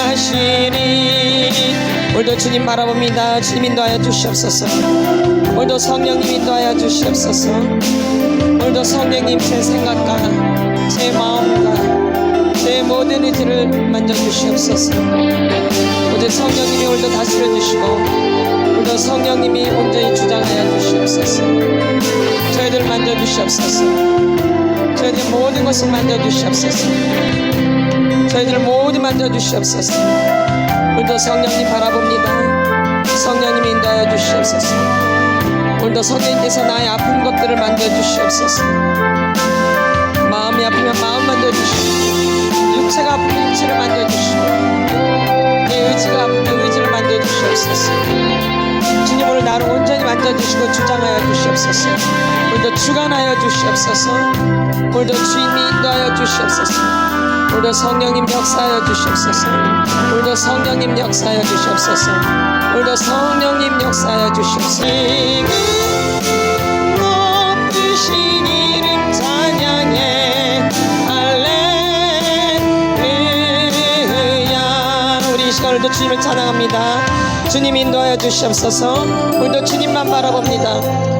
인도하시니 오늘도 주님 바라봅니다. 주님 인도하여 주시옵소서. 오늘도 성령님 인도하여 주시옵소서. 오늘도 성령님 제 생각과 제 마음과 제 모든 의지를 만져주시옵소서. 오늘 성령님이 오늘도 다스려 주시고 오늘도 성령님이 온전히 주장하여 주시옵소서. 저희들을 만져주시옵소서. 저희들 모든 것을 만져주시옵소서. 저희들을 모두 만져주시옵소서. 오늘도 성령님 바라봅니다. 성령님 인도하여 주시옵소서. 오늘도 성령님께서 나의 아픈 것들을 만져주시옵소서. 마음이 아프면 마음 만져주시고 육체가 아프면 육체를 만져주시고 내 의지가 아프면 의지를 만져주시옵소서. 주님 오늘 나를 온전히 만져주시고 주장하여 주시옵소서. 오늘도 주관하여 주시옵소서. 오늘도 주님이 인도하여 주시옵소서. 오늘도 성령님 역사하여 주시옵소서. 오늘도 성령님 역사하여 주시옵소서. 오늘도 성령님 역사하여 주시옵소서. 높으신 이름 찬양해 할렐루야. 우리 이 시간 오늘도 주님을 찬양합니다. 주님 인도하여 주시옵소서. 오늘도 주님만 바라봅니다.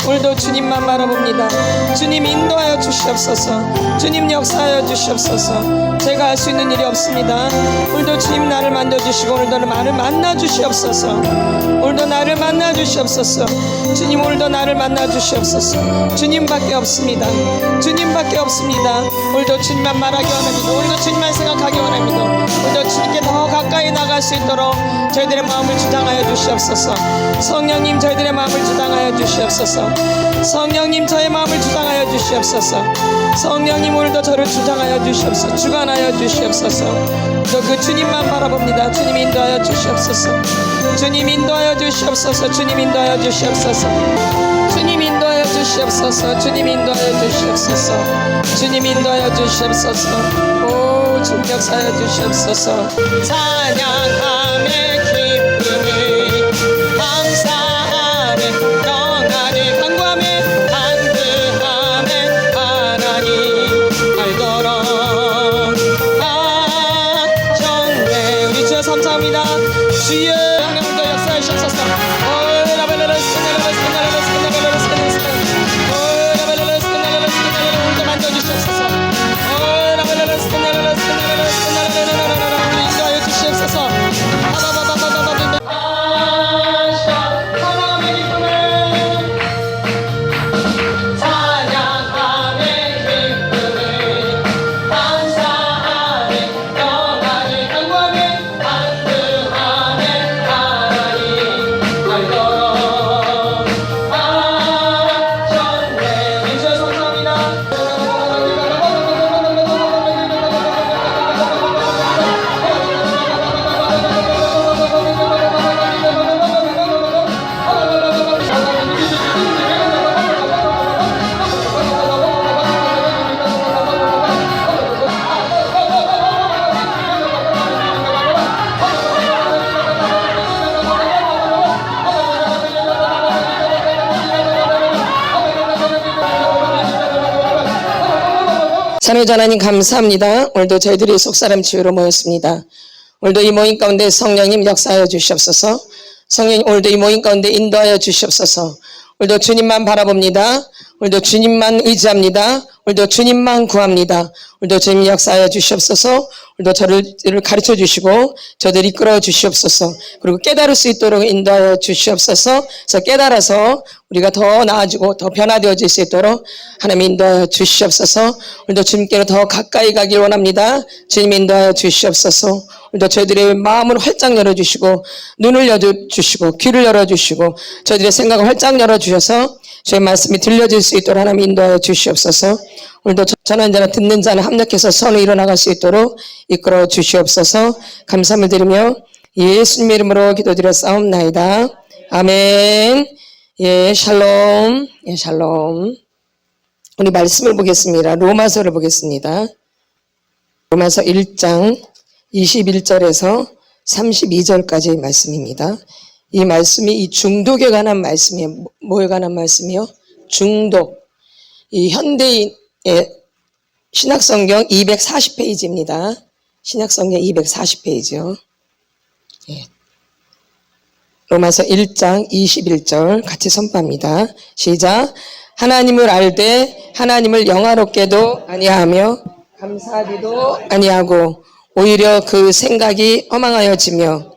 오늘도 주님만 바라봅니다. 주님 인도하여 주시옵소서. 주님 역사하여 주시옵소서. 제가 할 수 있는 일이 없습니다. 오늘도 주님 나를 만져주시고 오늘도 나를 만나주시옵소서. 오늘도 나를 만나주시옵소서. 주님 오늘도 나를 만나주시옵소서. 주님밖에 없습니다. 주님밖에 없습니다. 오늘도 주님만 말하기 원합니다. 오늘도 주님만 생각하기 원합니다. 오늘도 주님께 더 가까이 나갈 수 있도록 저희들의 마음을 주장하여 주시옵소서. 성령님 저희들의 마음을 주장하여 주시옵소서. 성령님 저의 마음을 주장하여 주시옵소서. 성령님 오늘도 저를 주장하여 주시옵소서. 주관하여 주시옵소서. 또 그 주님만 바라봅니다. 주님 인도하여 주시옵소서. 주님 인도하여 주시옵소서. 주님 인도하여 주시옵소서. 주님 인도하여 주시옵소서. 주님 인도하여 주시옵소서. 주님 인도하여 주시옵소서. 오 주님 역사하여 주시옵소서. 찬양함의 기쁨을 감사함에 평안을 간구함에 간구함에 하나님 알도록 하셨네. 우리 주여 감사합니다. 주여 하나님도 역사하시옵소서. 오늘도 만져주시옵소서. 인도하여 주시옵소서. 자녀자 하나님 감사합니다. 오늘도 저희들이 속사람 치유로 모였습니다. 오늘도 이 모임 가운데 성령님 역사하여 주시옵소서. 성령님 오늘도 이 모임 가운데 인도하여 주시옵소서. 오늘도 주님만 바라봅니다. 오늘도 주님만 의지합니다. 오늘도 주님만 구합니다. 오늘도 주님 역사하여 주시옵소서. 오늘도 저를 가르쳐 주시고 저들 이끌어 주시옵소서. 그리고 깨달을 수 있도록 인도하여 주시옵소서. 그래서 깨달아서 우리가 더 나아지고 더 변화되어질 수 있도록 하나님 인도하여 주시옵소서. 오늘도 주님께로 더 가까이 가길 원합니다. 주님 인도하여 주시옵소서. 오늘도 저희들의 마음을 활짝 열어주시고 눈을 열어주시고 귀를 열어주시고 저희들의 생각을 활짝 열어주셔서 저희 말씀이 들려질 수 있도록 하나님 인도하여 주시옵소서. 오늘도 전하는 자나 듣는 자는 합력해서 선을 이뤄나갈 수 있도록 이끌어 주시옵소서. 감사함을 드리며 예수님의 이름으로 기도드렸사옵나이다. 아멘. 예, 샬롬. 예, 샬롬. 우리 말씀을 보겠습니다. 로마서를 보겠습니다. 로마서 1장 21절에서 32절까지의 말씀입니다. 이 말씀이 이 중독에 관한 말씀이에요. 뭐에 관한 말씀이요? 중독. 이 현대인의 신약성경 240페이지입니다. 신약성경 240페이지요. 로마서 1장 21절 같이 선포합니다. 시작. 하나님을 알되 하나님을 영화롭게도 아니하며 감사하지도 아니하고 오히려 그 생각이 허망하여지며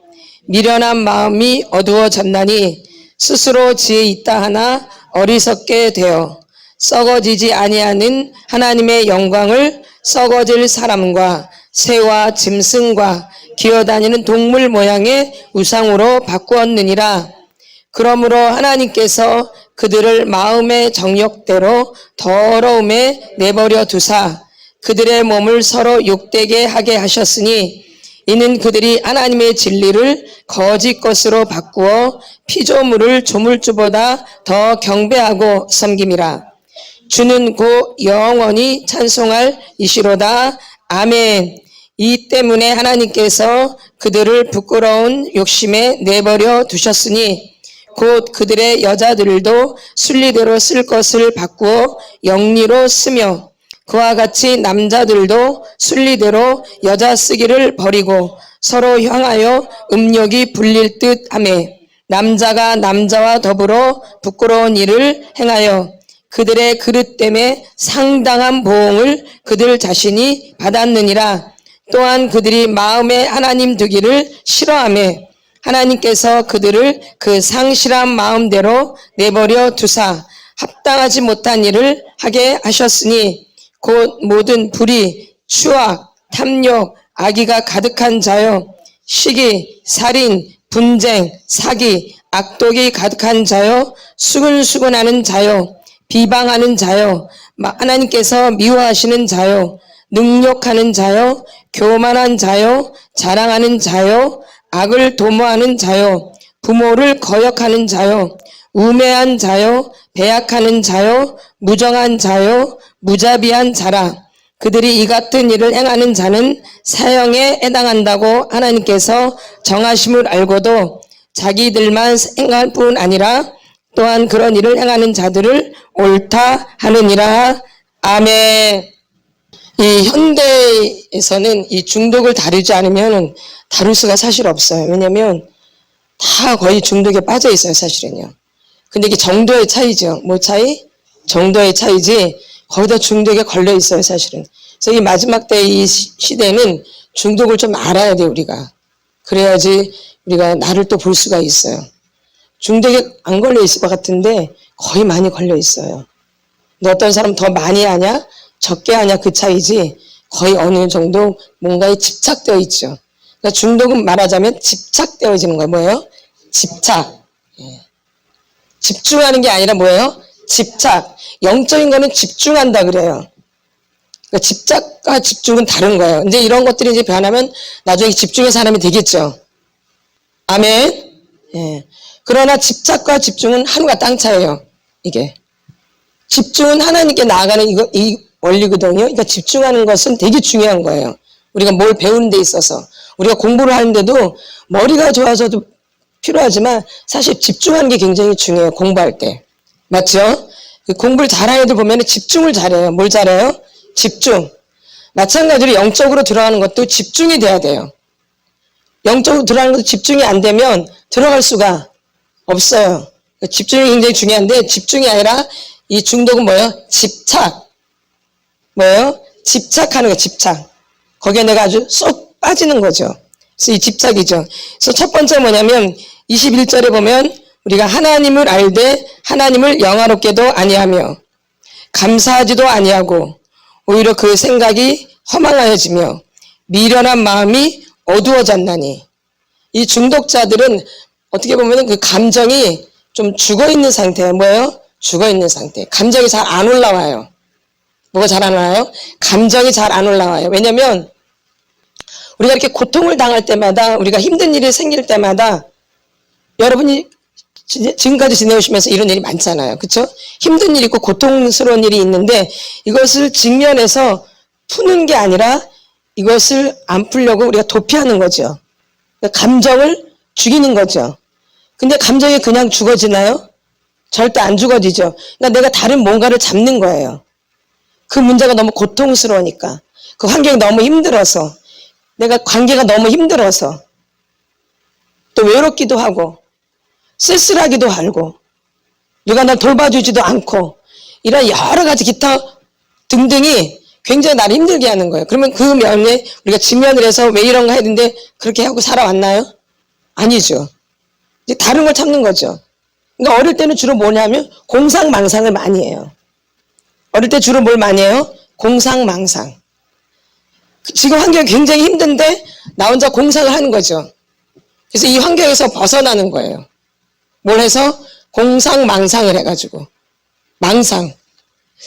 미련한 마음이 어두워졌나니 스스로 지혜 있다 하나 어리석게 되어 썩어지지 아니하는 하나님의 영광을 썩어질 사람과 새와 짐승과 기어다니는 동물 모양의 우상으로 바꾸었느니라. 그러므로 하나님께서 그들을 마음의 정욕대로 더러움에 내버려 두사 그들의 몸을 서로 욕되게 하게 하셨으니 이는 그들이 하나님의 진리를 거짓 것으로 바꾸어 피조물을 조물주보다 더 경배하고 섬김이라. 주는 곧 영원히 찬송할 이시로다. 아멘. 이 때문에 하나님께서 그들을 부끄러운 욕심에 내버려 두셨으니 곧 그들의 여자들도 순리대로 쓸 것을 바꾸어 영리로 쓰며 그와 같이 남자들도 순리대로 여자 쓰기를 버리고 서로 향하여 음욕이 불릴 듯 하며 남자가 남자와 더불어 부끄러운 일을 행하여 그들의 그릇 때문에 상당한 보응을 그들 자신이 받았느니라. 또한 그들이 마음에 하나님 두기를 싫어하며 하나님께서 그들을 그 상실한 마음대로 내버려 두사 합당하지 못한 일을 하게 하셨으니 곧 모든 불의, 추악, 탐욕, 악의가 가득한 자요 시기, 살인, 분쟁, 사기, 악독이 가득한 자요 수근수근하는 자요 비방하는 자요 하나님께서 미워하시는 자요 능욕하는 자요 교만한 자요 자랑하는 자요 악을 도모하는 자요 부모를 거역하는 자요 우매한 자요 배약하는 자요 무정한 자요 무자비한 자라. 그들이 이 같은 일을 행하는 자는 사형에 해당한다고 하나님께서 정하심을 알고도 자기들만 생각할 뿐 아니라 또한 그런 일을 행하는 자들을 옳다 하느니라. 아멘. 이 현대에서는 이 중독을 다루지 않으면 다룰 수가 사실 없어요. 왜냐하면 다 거의 중독에 빠져 있어요, 사실은요. 근데 이게 정도의 차이죠. 뭐 차이? 정도의 차이지 거기다 중독에 걸려 있어요, 사실은. 그래서 이 마지막 때 이 시대는 중독을 좀 알아야 돼요, 우리가. 그래야지 우리가 나를 또 볼 수가 있어요. 중독에 안 걸려 있을 것 같은데 거의 많이 걸려 있어요. 근데 어떤 사람 더 많이 하냐, 적게 하냐 그 차이지 거의 어느 정도 뭔가에 집착되어 있죠. 그러니까 중독은 말하자면 집착되어지는 거예요. 뭐예요? 집착. 집중하는 게 아니라 뭐예요? 집착. 영적인 거는 집중한다 그래요. 그러니까 집착과 집중은 다른 거예요. 이제 이런 것들이 이제 변하면 나중에 집중의 사람이 되겠죠. 아멘. 예. 그러나 집착과 집중은 하늘과 땅 차이예요. 이게 집중은 하나님께 나아가는 이 원리거든요. 그러니까 집중하는 것은 되게 중요한 거예요. 우리가 뭘 배우는 데 있어서 우리가 공부를 하는데도 머리가 좋아서도 필요하지만 사실 집중하는 게 굉장히 중요해요. 공부할 때. 맞죠? 공부를 잘하는 애들 보면 집중을 잘해요. 뭘 잘해요? 집중. 마찬가지로 영적으로 들어가는 것도 집중이 돼야 돼요. 영적으로 들어가는 것도 집중이 안 되면 들어갈 수가 없어요. 집중이 굉장히 중요한데 집중이 아니라 이 중독은 뭐예요? 집착. 뭐예요? 집착하는 거예요. 집착. 거기에 내가 아주 쏙 빠지는 거죠. 그래서 이 집착이죠. 그래서 첫 번째 뭐냐면 21절에 보면 우리가 하나님을 알되 하나님을 영화롭게도 아니하며 감사하지도 아니하고 오히려 그 생각이 허망하여지며 미련한 마음이 어두워졌나니. 이 중독자들은 어떻게 보면 그 감정이 좀 죽어있는 상태예요. 뭐예요? 죽어있는 상태. 감정이 잘 안 올라와요. 뭐가 잘 안 올라와요? 감정이 잘 안 올라와요. 왜냐면 우리가 이렇게 고통을 당할 때마다 우리가 힘든 일이 생길 때마다 여러분이 지금까지 지내오시면서 이런 일이 많잖아요. 그렇죠? 힘든 일이 있고 고통스러운 일이 있는데 이것을 직면해서 푸는 게 아니라 이것을 안 풀려고 우리가 도피하는 거죠. 감정을 죽이는 거죠. 근데 감정이 그냥 죽어지나요? 절대 안 죽어지죠. 그러니까 내가 다른 뭔가를 잡는 거예요. 그 문제가 너무 고통스러우니까. 그 환경이 너무 힘들어서. 내가 관계가 너무 힘들어서. 또 외롭기도 하고 쓸쓸하기도 하고 누가 날 돌봐주지도 않고 이런 여러 가지 기타 등등이 굉장히 나를 힘들게 하는 거예요. 그러면 그 면에 우리가 직면을 해서 왜 이런가 했는데 그렇게 하고 살아왔나요? 아니죠. 이제 다른 걸 참는 거죠. 그러니까 어릴 때는 주로 뭐냐면 공상망상을 많이 해요. 어릴 때 주로 뭘 많이 해요? 공상망상. 지금 환경이 굉장히 힘든데 나 혼자 공상을 하는 거죠. 그래서 이 환경에서 벗어나는 거예요. 뭘 해서? 공상망상을 해가지고. 망상.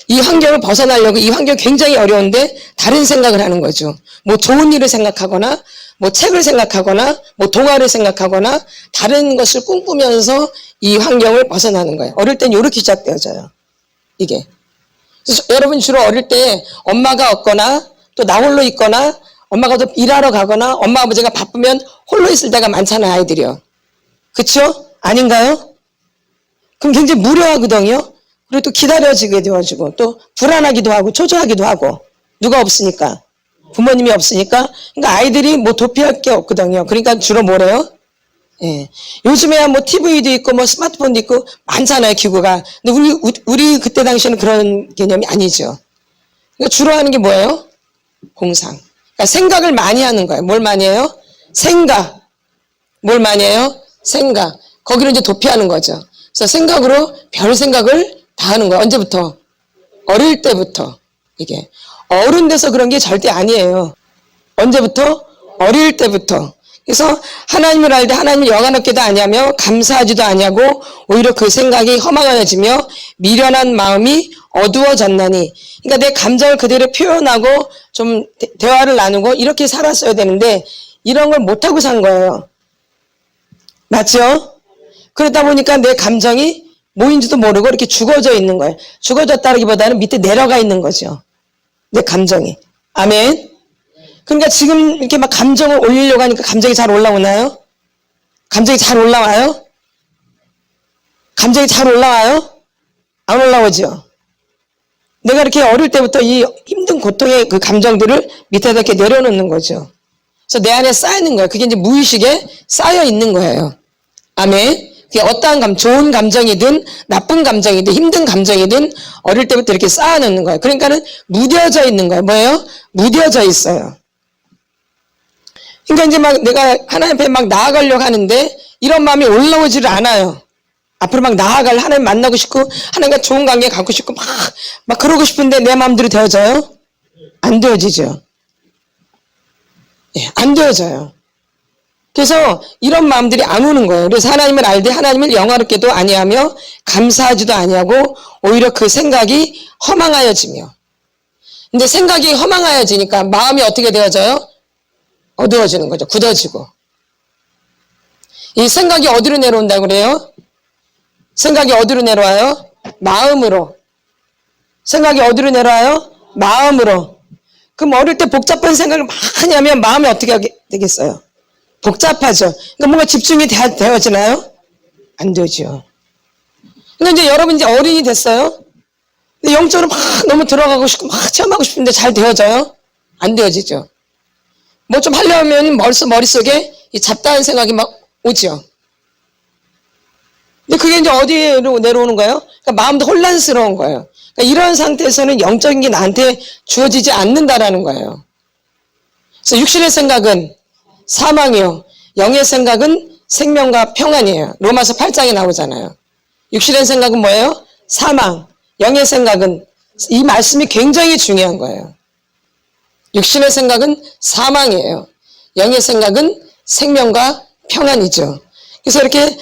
이 환경을 벗어나려고 이 환경이 굉장히 어려운데 다른 생각을 하는 거죠. 뭐 좋은 일을 생각하거나 뭐 책을 생각하거나 뭐 동화를 생각하거나 다른 것을 꿈꾸면서 이 환경을 벗어나는 거예요. 어릴 땐 이렇게 시작되어져요. 이게. 그래서 여러분 주로 어릴 때 엄마가 없거나 또 나 홀로 있거나 엄마가 또 일하러 가거나 엄마 아버지가 바쁘면 홀로 있을 때가 많잖아요. 아이들이요. 그쵸? 아닌가요? 그럼 굉장히 무료하거든요. 그리고 또 기다려지게 되어지고 또 불안하기도 하고 초조하기도 하고 누가 없으니까 부모님이 없으니까 그러니까 아이들이 뭐 도피할 게 없거든요. 그러니까 주로 뭐래요? 예. 요즘에야 뭐 TV도 있고 뭐 스마트폰도 있고 많잖아요. 기구가. 근데 우리 그때 당시에는 그런 개념이 아니죠. 그러니까 주로 하는 게 뭐예요? 공상. 그러니까 생각을 많이 하는 거예요. 뭘 많이 해요? 생각. 뭘 많이 해요? 생각. 거기로 이제 도피하는 거죠. 그래서 생각으로 별 생각을 다 하는 거예요. 언제부터? 어릴 때부터. 이게. 어른 돼서 그런 게 절대 아니에요. 언제부터? 어릴 때부터. 그래서 하나님을 알 때 하나님을 영화롭게도 아니하며 감사하지도 아니하고 오히려 그 생각이 허망하여지며 미련한 마음이 어두워졌나니. 그러니까 내 감정을 그대로 표현하고 좀 대화를 나누고 이렇게 살았어야 되는데 이런 걸 못하고 산 거예요. 맞죠? 그러다 보니까 내 감정이 뭐인지도 모르고 이렇게 죽어져 있는 거예요. 죽어졌다기보다는 밑에 내려가 있는 거죠. 내 감정이. 아멘. 그러니까 지금 이렇게 막 감정을 올리려고 하니까 감정이 잘 올라오나요? 감정이 잘 올라와요? 감정이 잘 올라와요? 안 올라오죠? 내가 이렇게 어릴 때부터 이 힘든 고통의 그 감정들을 밑에다 이렇게 내려놓는 거죠. 그래서 내 안에 쌓이는 거예요. 그게 이제 무의식에 쌓여 있는 거예요. 아멘. 그게 어떠한 좋은 감정이든 나쁜 감정이든 힘든 감정이든 어릴 때부터 이렇게 쌓아놓는 거예요. 그러니까는 무뎌져 있는 거예요. 뭐예요? 무뎌져 있어요. 그러니까 이제 막 내가 하나님 앞에 막 나아가려고 하는데 이런 마음이 올라오지를 않아요. 앞으로 막 나아갈 하나님 만나고 싶고 하나님과 좋은 관계 갖고 싶고 막 그러고 싶은데 내 마음대로 되어져요? 안 되어지죠. 예, 안 되어져요. 그래서 이런 마음들이 안 오는 거예요. 그래서 하나님을 알되 하나님을 영화롭게도 아니하며 감사하지도 아니하고 오히려 그 생각이 허망하여지며. 근데 생각이 허망하여지니까 마음이 어떻게 되어져요? 어두워지는 거죠. 굳어지고. 이 생각이 어디로 내려온다고 그래요? 생각이 어디로 내려와요? 마음으로. 생각이 어디로 내려와요? 마음으로. 그럼 어릴 때 복잡한 생각을 많이 하면 마음이 어떻게 하게 되겠어요? 복잡하죠. 그러니까 뭔가 집중이 되어지나요? 안 되죠. 근데 이제 여러분 이제 어른이 됐어요? 근데 영적으로 막 너무 들어가고 싶고 막 체험하고 싶은데 잘 되어져요? 안 되어지죠. 뭐 좀 하려면 머릿속에 이 잡다한 생각이 막 오죠. 근데 그게 이제 어디로 내려오는 거예요? 그러니까 마음도 혼란스러운 거예요. 그러니까 이런 상태에서는 영적인 게 나한테 주어지지 않는다라는 거예요. 그래서 육신의 생각은 사망이요. 영의 생각은 생명과 평안이에요. 로마서 8장에 나오잖아요. 육신의 생각은 뭐예요? 사망. 영의 생각은 이 말씀이 굉장히 중요한 거예요. 육신의 생각은 사망이에요. 영의 생각은 생명과 평안이죠. 그래서 이렇게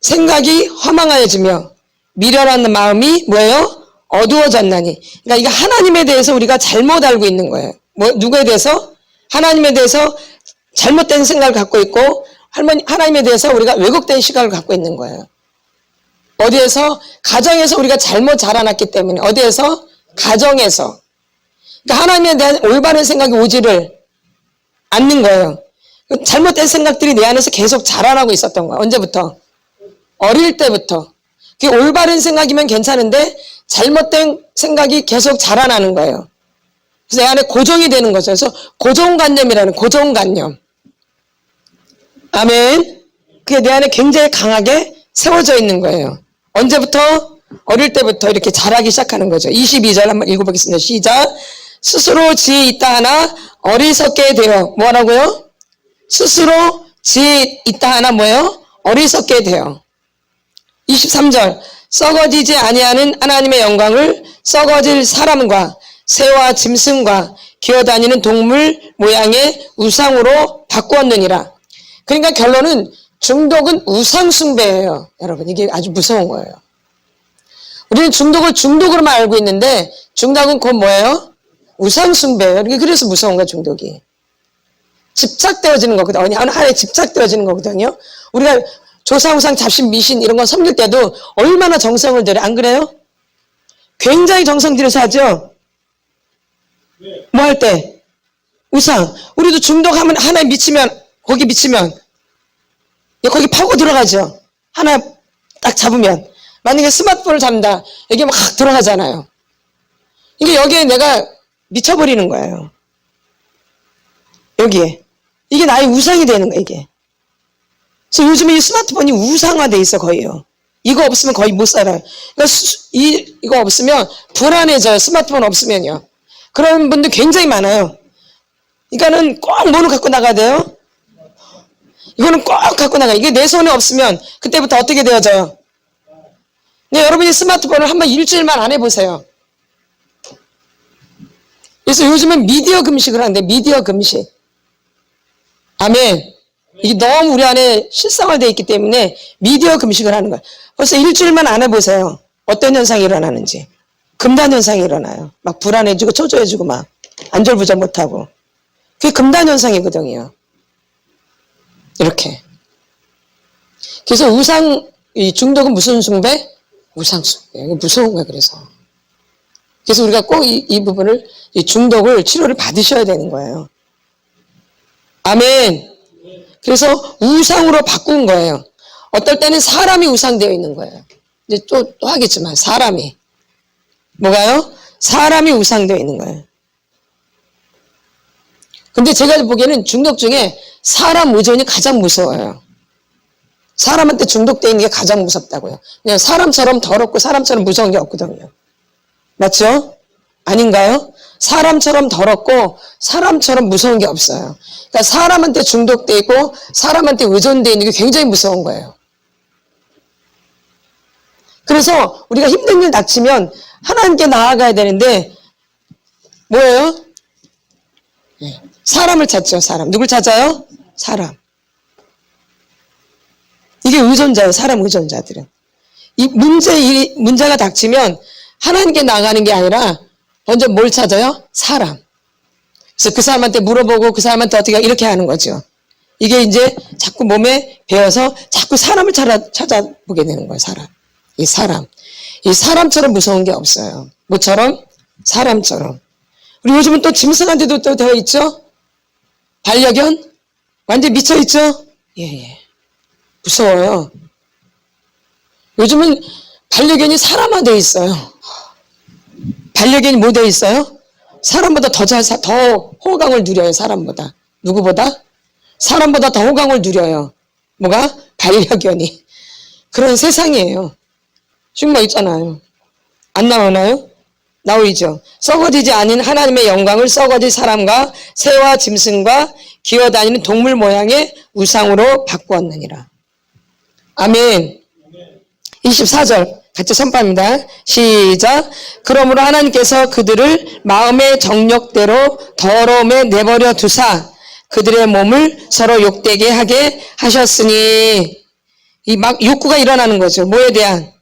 생각이 허망하여지며 미련한 마음이 뭐예요? 어두워졌나니. 그러니까 이게 하나님에 대해서 우리가 잘못 알고 있는 거예요. 누구에 대해서? 하나님에 대해서 잘못된 생각을 갖고 있고 하나님에 대해서 우리가 왜곡된 시각을 갖고 있는 거예요. 어디에서? 가정에서 우리가 잘못 자라났기 때문에. 어디에서? 가정에서. 그러니까 하나님에 대한 올바른 생각이 오지를 않는 거예요. 잘못된 생각들이 내 안에서 계속 자라나고 있었던 거예요. 언제부터? 어릴 때부터. 그게 올바른 생각이면 괜찮은데 잘못된 생각이 계속 자라나는 거예요. 그래서 내 안에 고정이 되는 거죠. 그래서 고정관념이라는 고정관념. 아멘. 그게 내 안에 굉장히 강하게 세워져 있는 거예요. 언제부터? 어릴 때부터 이렇게 자라기 시작하는 거죠. 22절 한번 읽어보겠습니다. 시작. 스스로 지혜 있다 하나 어리석게 되어 뭐라고요? 스스로 지혜 있다 하나 뭐예요? 어리석게 되어. 23절 썩어지지 아니하는 하나님의 영광을 썩어질 사람과 새와 짐승과 기어다니는 동물 모양의 우상으로 바꾸었느니라. 그러니까 결론은 중독은 우상 숭배예요. 여러분 이게 아주 무서운 거예요. 우리는 중독을 중독으로만 알고 있는데 중독은 곧 뭐예요? 우상 숭배예요. 그래서 무서운 거예요. 중독이. 집착되어지는 거거든요. 하나에 집착되어지는 거거든요. 우리가 조상우상 잡신 미신 이런 거 섬길 때도 얼마나 정성을 들여 안 그래요? 굉장히 정성 들여서 하죠. 뭐 할 때? 우상. 우리도 중독하면 하나에 미치면 거기 미치면 거기 파고 들어가죠. 하나 딱 잡으면 만약에 스마트폰을 잡는다. 여기 막 들어가잖아요. 이게 여기에 내가 미쳐버리는 거예요. 여기에. 이게 나의 우상이 되는 거예요. 이게. 그래서 요즘에 이 스마트폰이 우상화돼 있어 거의요. 이거 없으면 거의 못 살아요. 그러니까 이거 없으면 불안해져요. 스마트폰 없으면요. 그런 분들 굉장히 많아요. 그러니까는 꼭 뭐를 갖고 나가야 돼요? 이거는 꼭 갖고 나가요. 이게 내 손에 없으면 그때부터 어떻게 되어져요? 네, 여러분이 스마트폰을 한번 일주일만 안 해보세요. 그래서 요즘은 미디어 금식을 하는데 미디어 금식. 아멘. 이게 너무 우리 안에 실생활되어 있기 때문에 미디어 금식을 하는 거예요. 벌써 일주일만 안 해보세요. 어떤 현상이 일어나는지. 금단 현상이 일어나요. 막 불안해지고 초조해지고 막 안절부절 못하고. 그게 금단 현상이거든요. 이렇게. 그래서 이 중독은 무슨 숭배? 우상 숭배. 이게 무서운 거예요. 그래서 우리가 꼭 이 부분을 이 중독을 치료를 받으셔야 되는 거예요. 아멘. 그래서 우상으로 바꾼 거예요. 어떨 때는 사람이 우상되어 있는 거예요. 이제 또 하겠지만 사람이 뭐가요? 사람이 우상되어 있는 거예요. 근데 제가 보기에는 중독 중에 사람 의존이 가장 무서워요. 사람한테 중독되어 있는 게 가장 무섭다고요. 그냥 사람처럼 더럽고 사람처럼 무서운 게 없거든요. 맞죠? 아닌가요? 사람처럼 더럽고 사람처럼 무서운 게 없어요. 그러니까 사람한테 중독되어 있고 사람한테 의존되어 있는 게 굉장히 무서운 거예요. 그래서 우리가 힘든 일 닥치면 하나님께 나아가야 되는데 뭐예요? 사람을 찾죠. 사람. 누굴 찾아요? 사람. 이게 의존자예요. 사람 의존자들은. 이 문제가 닥치면 하나님께 나가는 게 아니라 먼저 뭘 찾아요? 사람. 그래서 그 사람한테 물어보고 그 사람한테 어떻게 이렇게 하는 거죠. 이게 이제 자꾸 몸에 배어서 자꾸 사람을 찾아보게 되는 거예요. 사람. 이 사람처럼 무서운 게 없어요. 뭐처럼? 사람처럼. 우리 요즘은 또 짐승한테도 또 되어 있죠? 반려견? 완전 미쳐 있죠? 예. 무서워요. 요즘은 반려견이 사람화되어 있어요. 반려견이 뭐 되어 있어요? 사람보다 더 호강을 누려요. 사람보다. 누구보다? 사람보다 더 호강을 누려요. 뭐가? 반려견이. 그런 세상이에요. 지금 뭐 있잖아요. 안 나오나요? 나오죠. 썩어지지 않은 하나님의 영광을 썩어질 사람과 새와 짐승과 기어다니는 동물 모양의 우상으로 바꾸었느니라. 아멘. 24절 같이 선포합니다. 시작. 그러므로 하나님께서 그들을 마음의 정욕대로 더러움에 내버려 두사 그들의 몸을 서로 욕되게 하게 하셨으니 이 막 욕구가 일어나는 거죠. 뭐에 대한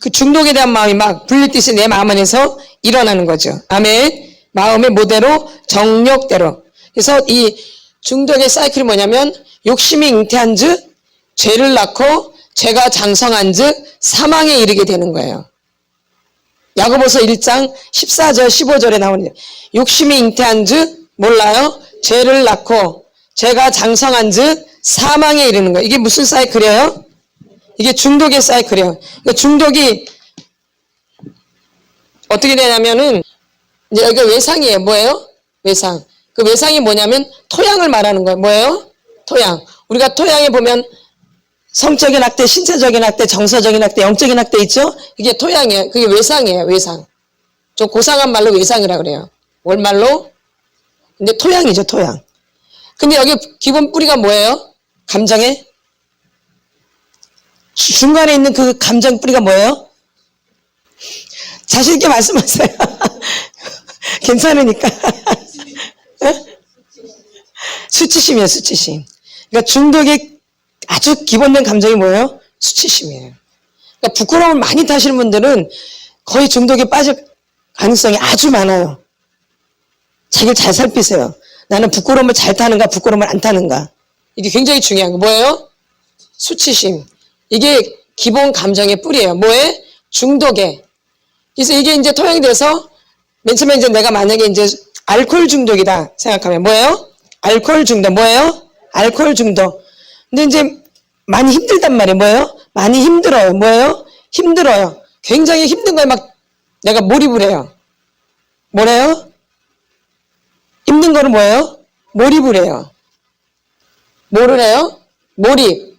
그 중독에 대한 마음이 막 불빛이 내 마음 안에서 일어나는 거죠. 아멘. 마음의 모대로 정욕대로. 그래서 이 중독의 사이클이 뭐냐면 욕심이 잉태한 즉 죄를 낳고 죄가 장성한 즉 사망에 이르게 되는 거예요. 야고보서 1장 14절 15절에 나오는 욕심이 잉태한 즉 몰라요? 죄를 낳고 죄가 장성한 즉 사망에 이르는 거예요. 이게 무슨 사이클이에요? 이게 중독의 사이클이에요. 그러니까 중독이 어떻게 되냐면은 이제 여기가 외상이에요. 뭐예요? 외상. 그 외상이 뭐냐면 토양을 말하는 거예요. 뭐예요? 토양. 우리가 토양에 보면 성적인 학대, 신체적인 학대, 정서적인 학대, 영적인 학대 있죠? 이게 토양이에요. 그게 외상이에요, 외상. 좀 고상한 말로 외상이라고 그래요. 뭘 말로? 근데 토양이죠, 토양. 근데 여기 기본 뿌리가 뭐예요? 감정의? 중간에 있는 그 감정 뿌리가 뭐예요? 자신있게 말씀하세요. 괜찮으니까. 수치심이에요, 수치심. 그러니까 중독의 아주 기본된 감정이 뭐예요? 수치심이에요. 그러니까 부끄러움을 많이 타시는 분들은 거의 중독에 빠질 가능성이 아주 많아요. 자기를 잘 살피세요. 나는 부끄러움을 잘 타는가, 부끄러움을 안 타는가. 이게 굉장히 중요한 거 뭐예요? 수치심. 이게 기본 감정의 뿌리예요. 뭐에? 중독에. 그래서 이게 이제 토양이 돼서 맨 처음에 이제 내가 만약에 이제 알코올 중독이다 생각하면 뭐예요? 알코올 중독. 뭐예요? 알코올 중독. 근데 이제 많이 힘들단 말이에요. 뭐예요? 많이 힘들어요. 뭐예요? 힘들어요. 굉장히 힘든 거에 막 내가 몰입을 해요. 뭐래요? 힘든 거는 뭐예요? 몰입을 해요. 뭐를 해요? 몰입.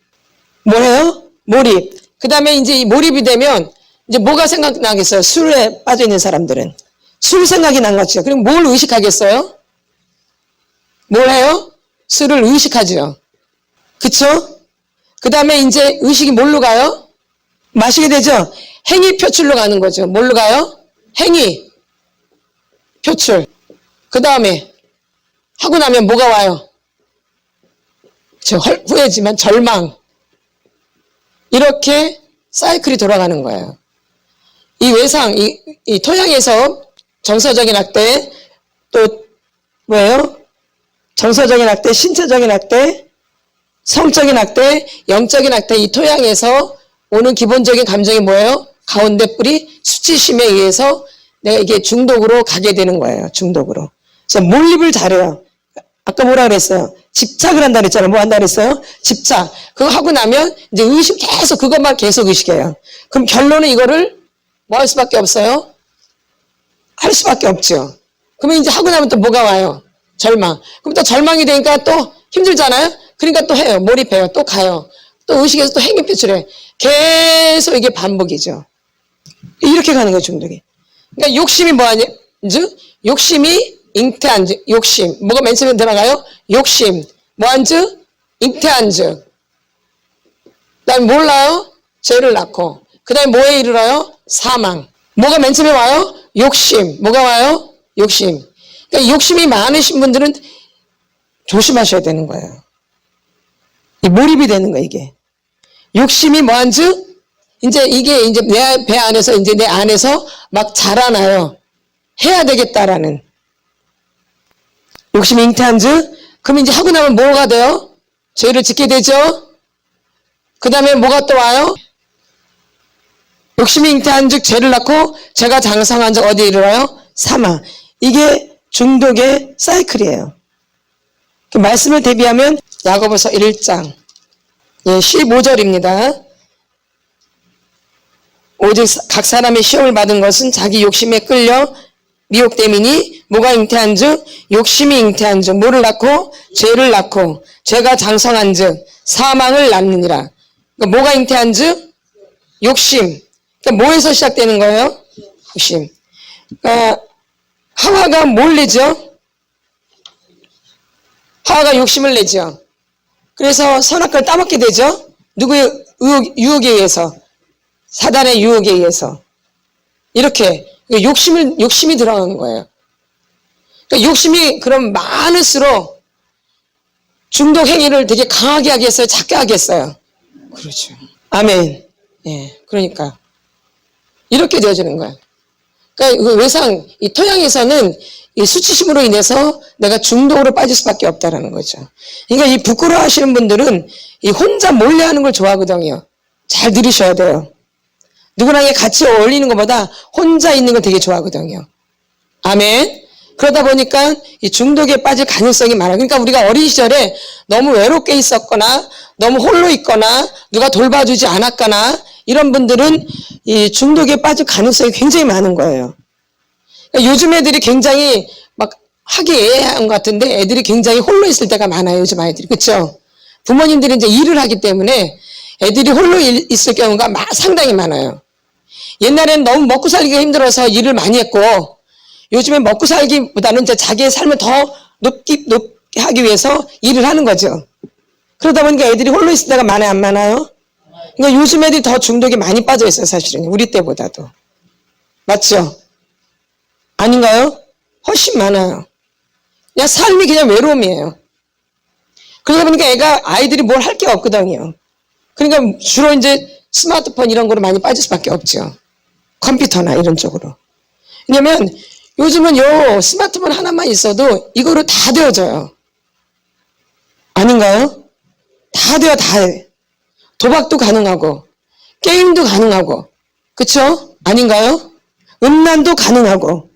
뭐래요? 몰입. 그 다음에 이제 이 몰입이 되면 이제 뭐가 생각나겠어요? 술에 빠져있는 사람들은. 술 생각이 난 거죠. 그럼 뭘 의식하겠어요? 뭘 해요? 술을 의식하죠. 그쵸? 그 다음에 이제 의식이 뭘로 가요? 마시게 되죠? 행위 표출로 가는 거죠. 뭘로 가요? 행위 표출. 그 다음에 하고 나면 뭐가 와요? 후회지만 절망. 이렇게 사이클이 돌아가는 거예요. 이 외상, 이 토양에서 정서적인 학대, 또 뭐예요? 정서적인 학대, 신체적인 학대, 성적인 학대, 영적인 학대, 이 토양에서 오는 기본적인 감정이 뭐예요? 가운데 뿌리 수치심에 의해서 내가 이게 중독으로 가게 되는 거예요. 중독으로. 그래서 몰입을 잘해요. 아까 뭐라 그랬어요? 집착을 한다 그랬잖아요. 뭐 한다 그랬어요? 집착. 그거 하고 나면 이제 의식 계속 그것만 계속 의식해요. 그럼 결론은 이거를 뭐 할 수밖에 없어요? 할 수밖에 없죠. 그러면 이제 하고 나면 또 뭐가 와요? 절망. 그럼 또 절망이 되니까 또 힘들잖아요? 그러니까 또 해요. 몰입해요. 또 가요. 또 의식에서 또 행위 표출해. 계속 이게 반복이죠. 이렇게 가는 거예요, 중독이. 그러니까 욕심이 뭐하냐? 욕심이 잉태한 즉, 욕심. 뭐가 맨 처음에 들어가요? 욕심. 뭐한 즉? 잉태한 즉. 그 다음에 몰라요? 죄를 낳고. 그 다음에 뭐에 이르러요? 사망. 뭐가 맨 처음에 와요? 욕심. 뭐가 와요? 욕심. 그러니까 욕심이 많으신 분들은 조심하셔야 되는 거예요. 이 몰입이 되는 거예요, 이게. 욕심이 뭐한 즉? 이제 이게 이제 내 배 안에서 이제 내 안에서 막 자라나요. 해야 되겠다라는. 욕심이 잉태한 즉, 그럼 이제 하고 나면 뭐가 돼요? 죄를 짓게 되죠? 그 다음에 뭐가 또 와요? 욕심이 잉태한 즉 죄를 낳고 죄가 장성한 즉 어디에 이르러요? 사망. 이게 중독의 사이클이에요. 그 말씀을 대비하면 야고보서 1장 15절입니다. 오직 각 사람의 시험을 받은 것은 자기 욕심에 끌려 미혹됨이니 뭐가 잉태한 즉 욕심이 잉태한 즉 뭐를 낳고 죄를 낳고 죄가 장성한 즉 사망을 낳느니라. 그러니까 뭐가 잉태한 즉 욕심. 그러니까 뭐에서 시작되는 거예요? 욕심. 그러니까 하와가 뭘 내죠? 하와가 욕심을 내죠. 그래서 선악과를 따먹게 되죠. 누구의 유혹에 의해서? 사단의 유혹에 의해서. 이렇게 욕심이 들어가는 거예요. 그러니까 욕심이 그럼 많을수록 중독 행위를 되게 강하게 하겠어요? 작게 하겠어요? 그렇죠. 아멘. 예, 그러니까 이렇게 되어지는 거예요. 그러니까 그 외상, 이 토양에서는 이 수치심으로 인해서 내가 중독으로 빠질 수밖에 없다라는 거죠. 그러니까 이 부끄러워하시는 분들은 이 혼자 몰래 하는 걸 좋아하거든요. 잘 들으셔야 돼요. 누구랑 같이 어울리는 것보다 혼자 있는 걸 되게 좋아하거든요. 아멘. 그러다 보니까 이 중독에 빠질 가능성이 많아요. 그러니까 우리가 어린 시절에 너무 외롭게 있었거나 너무 홀로 있거나 누가 돌봐주지 않았거나 이런 분들은 이 중독에 빠질 가능성이 굉장히 많은 거예요. 그러니까 요즘 애들이 굉장히 막 하기 애매한 것 같은데 애들이 굉장히 홀로 있을 때가 많아요. 요즘 아이들이. 그렇죠? 부모님들이 이제 일을 하기 때문에 애들이 홀로 있을 경우가 상당히 많아요. 옛날에는 너무 먹고 살기가 힘들어서 일을 많이 했고, 요즘엔 먹고 살기보다는 이제 자기의 삶을 더 높게 하기 위해서 일을 하는 거죠. 그러다 보니까 애들이 홀로 있을 때가 많아요, 안 많아요? 그러니까 요즘 애들이 더 중독이 많이 빠져 있어요, 사실은. 우리 때보다도. 맞죠? 아닌가요? 훨씬 많아요. 그냥 삶이 그냥 외로움이에요. 그러다 보니까 아이들이 뭘 할 게 없거든요. 그러니까 주로 이제 스마트폰 이런 거로 많이 빠질 수밖에 없죠. 컴퓨터나 이런 쪽으로. 왜냐면 요즘은 요 스마트폰 하나만 있어도 이거로 다 되어져요. 아닌가요? 다 돼요, 다 해. 도박도 가능하고, 게임도 가능하고, 그쵸? 아닌가요? 음란도 가능하고,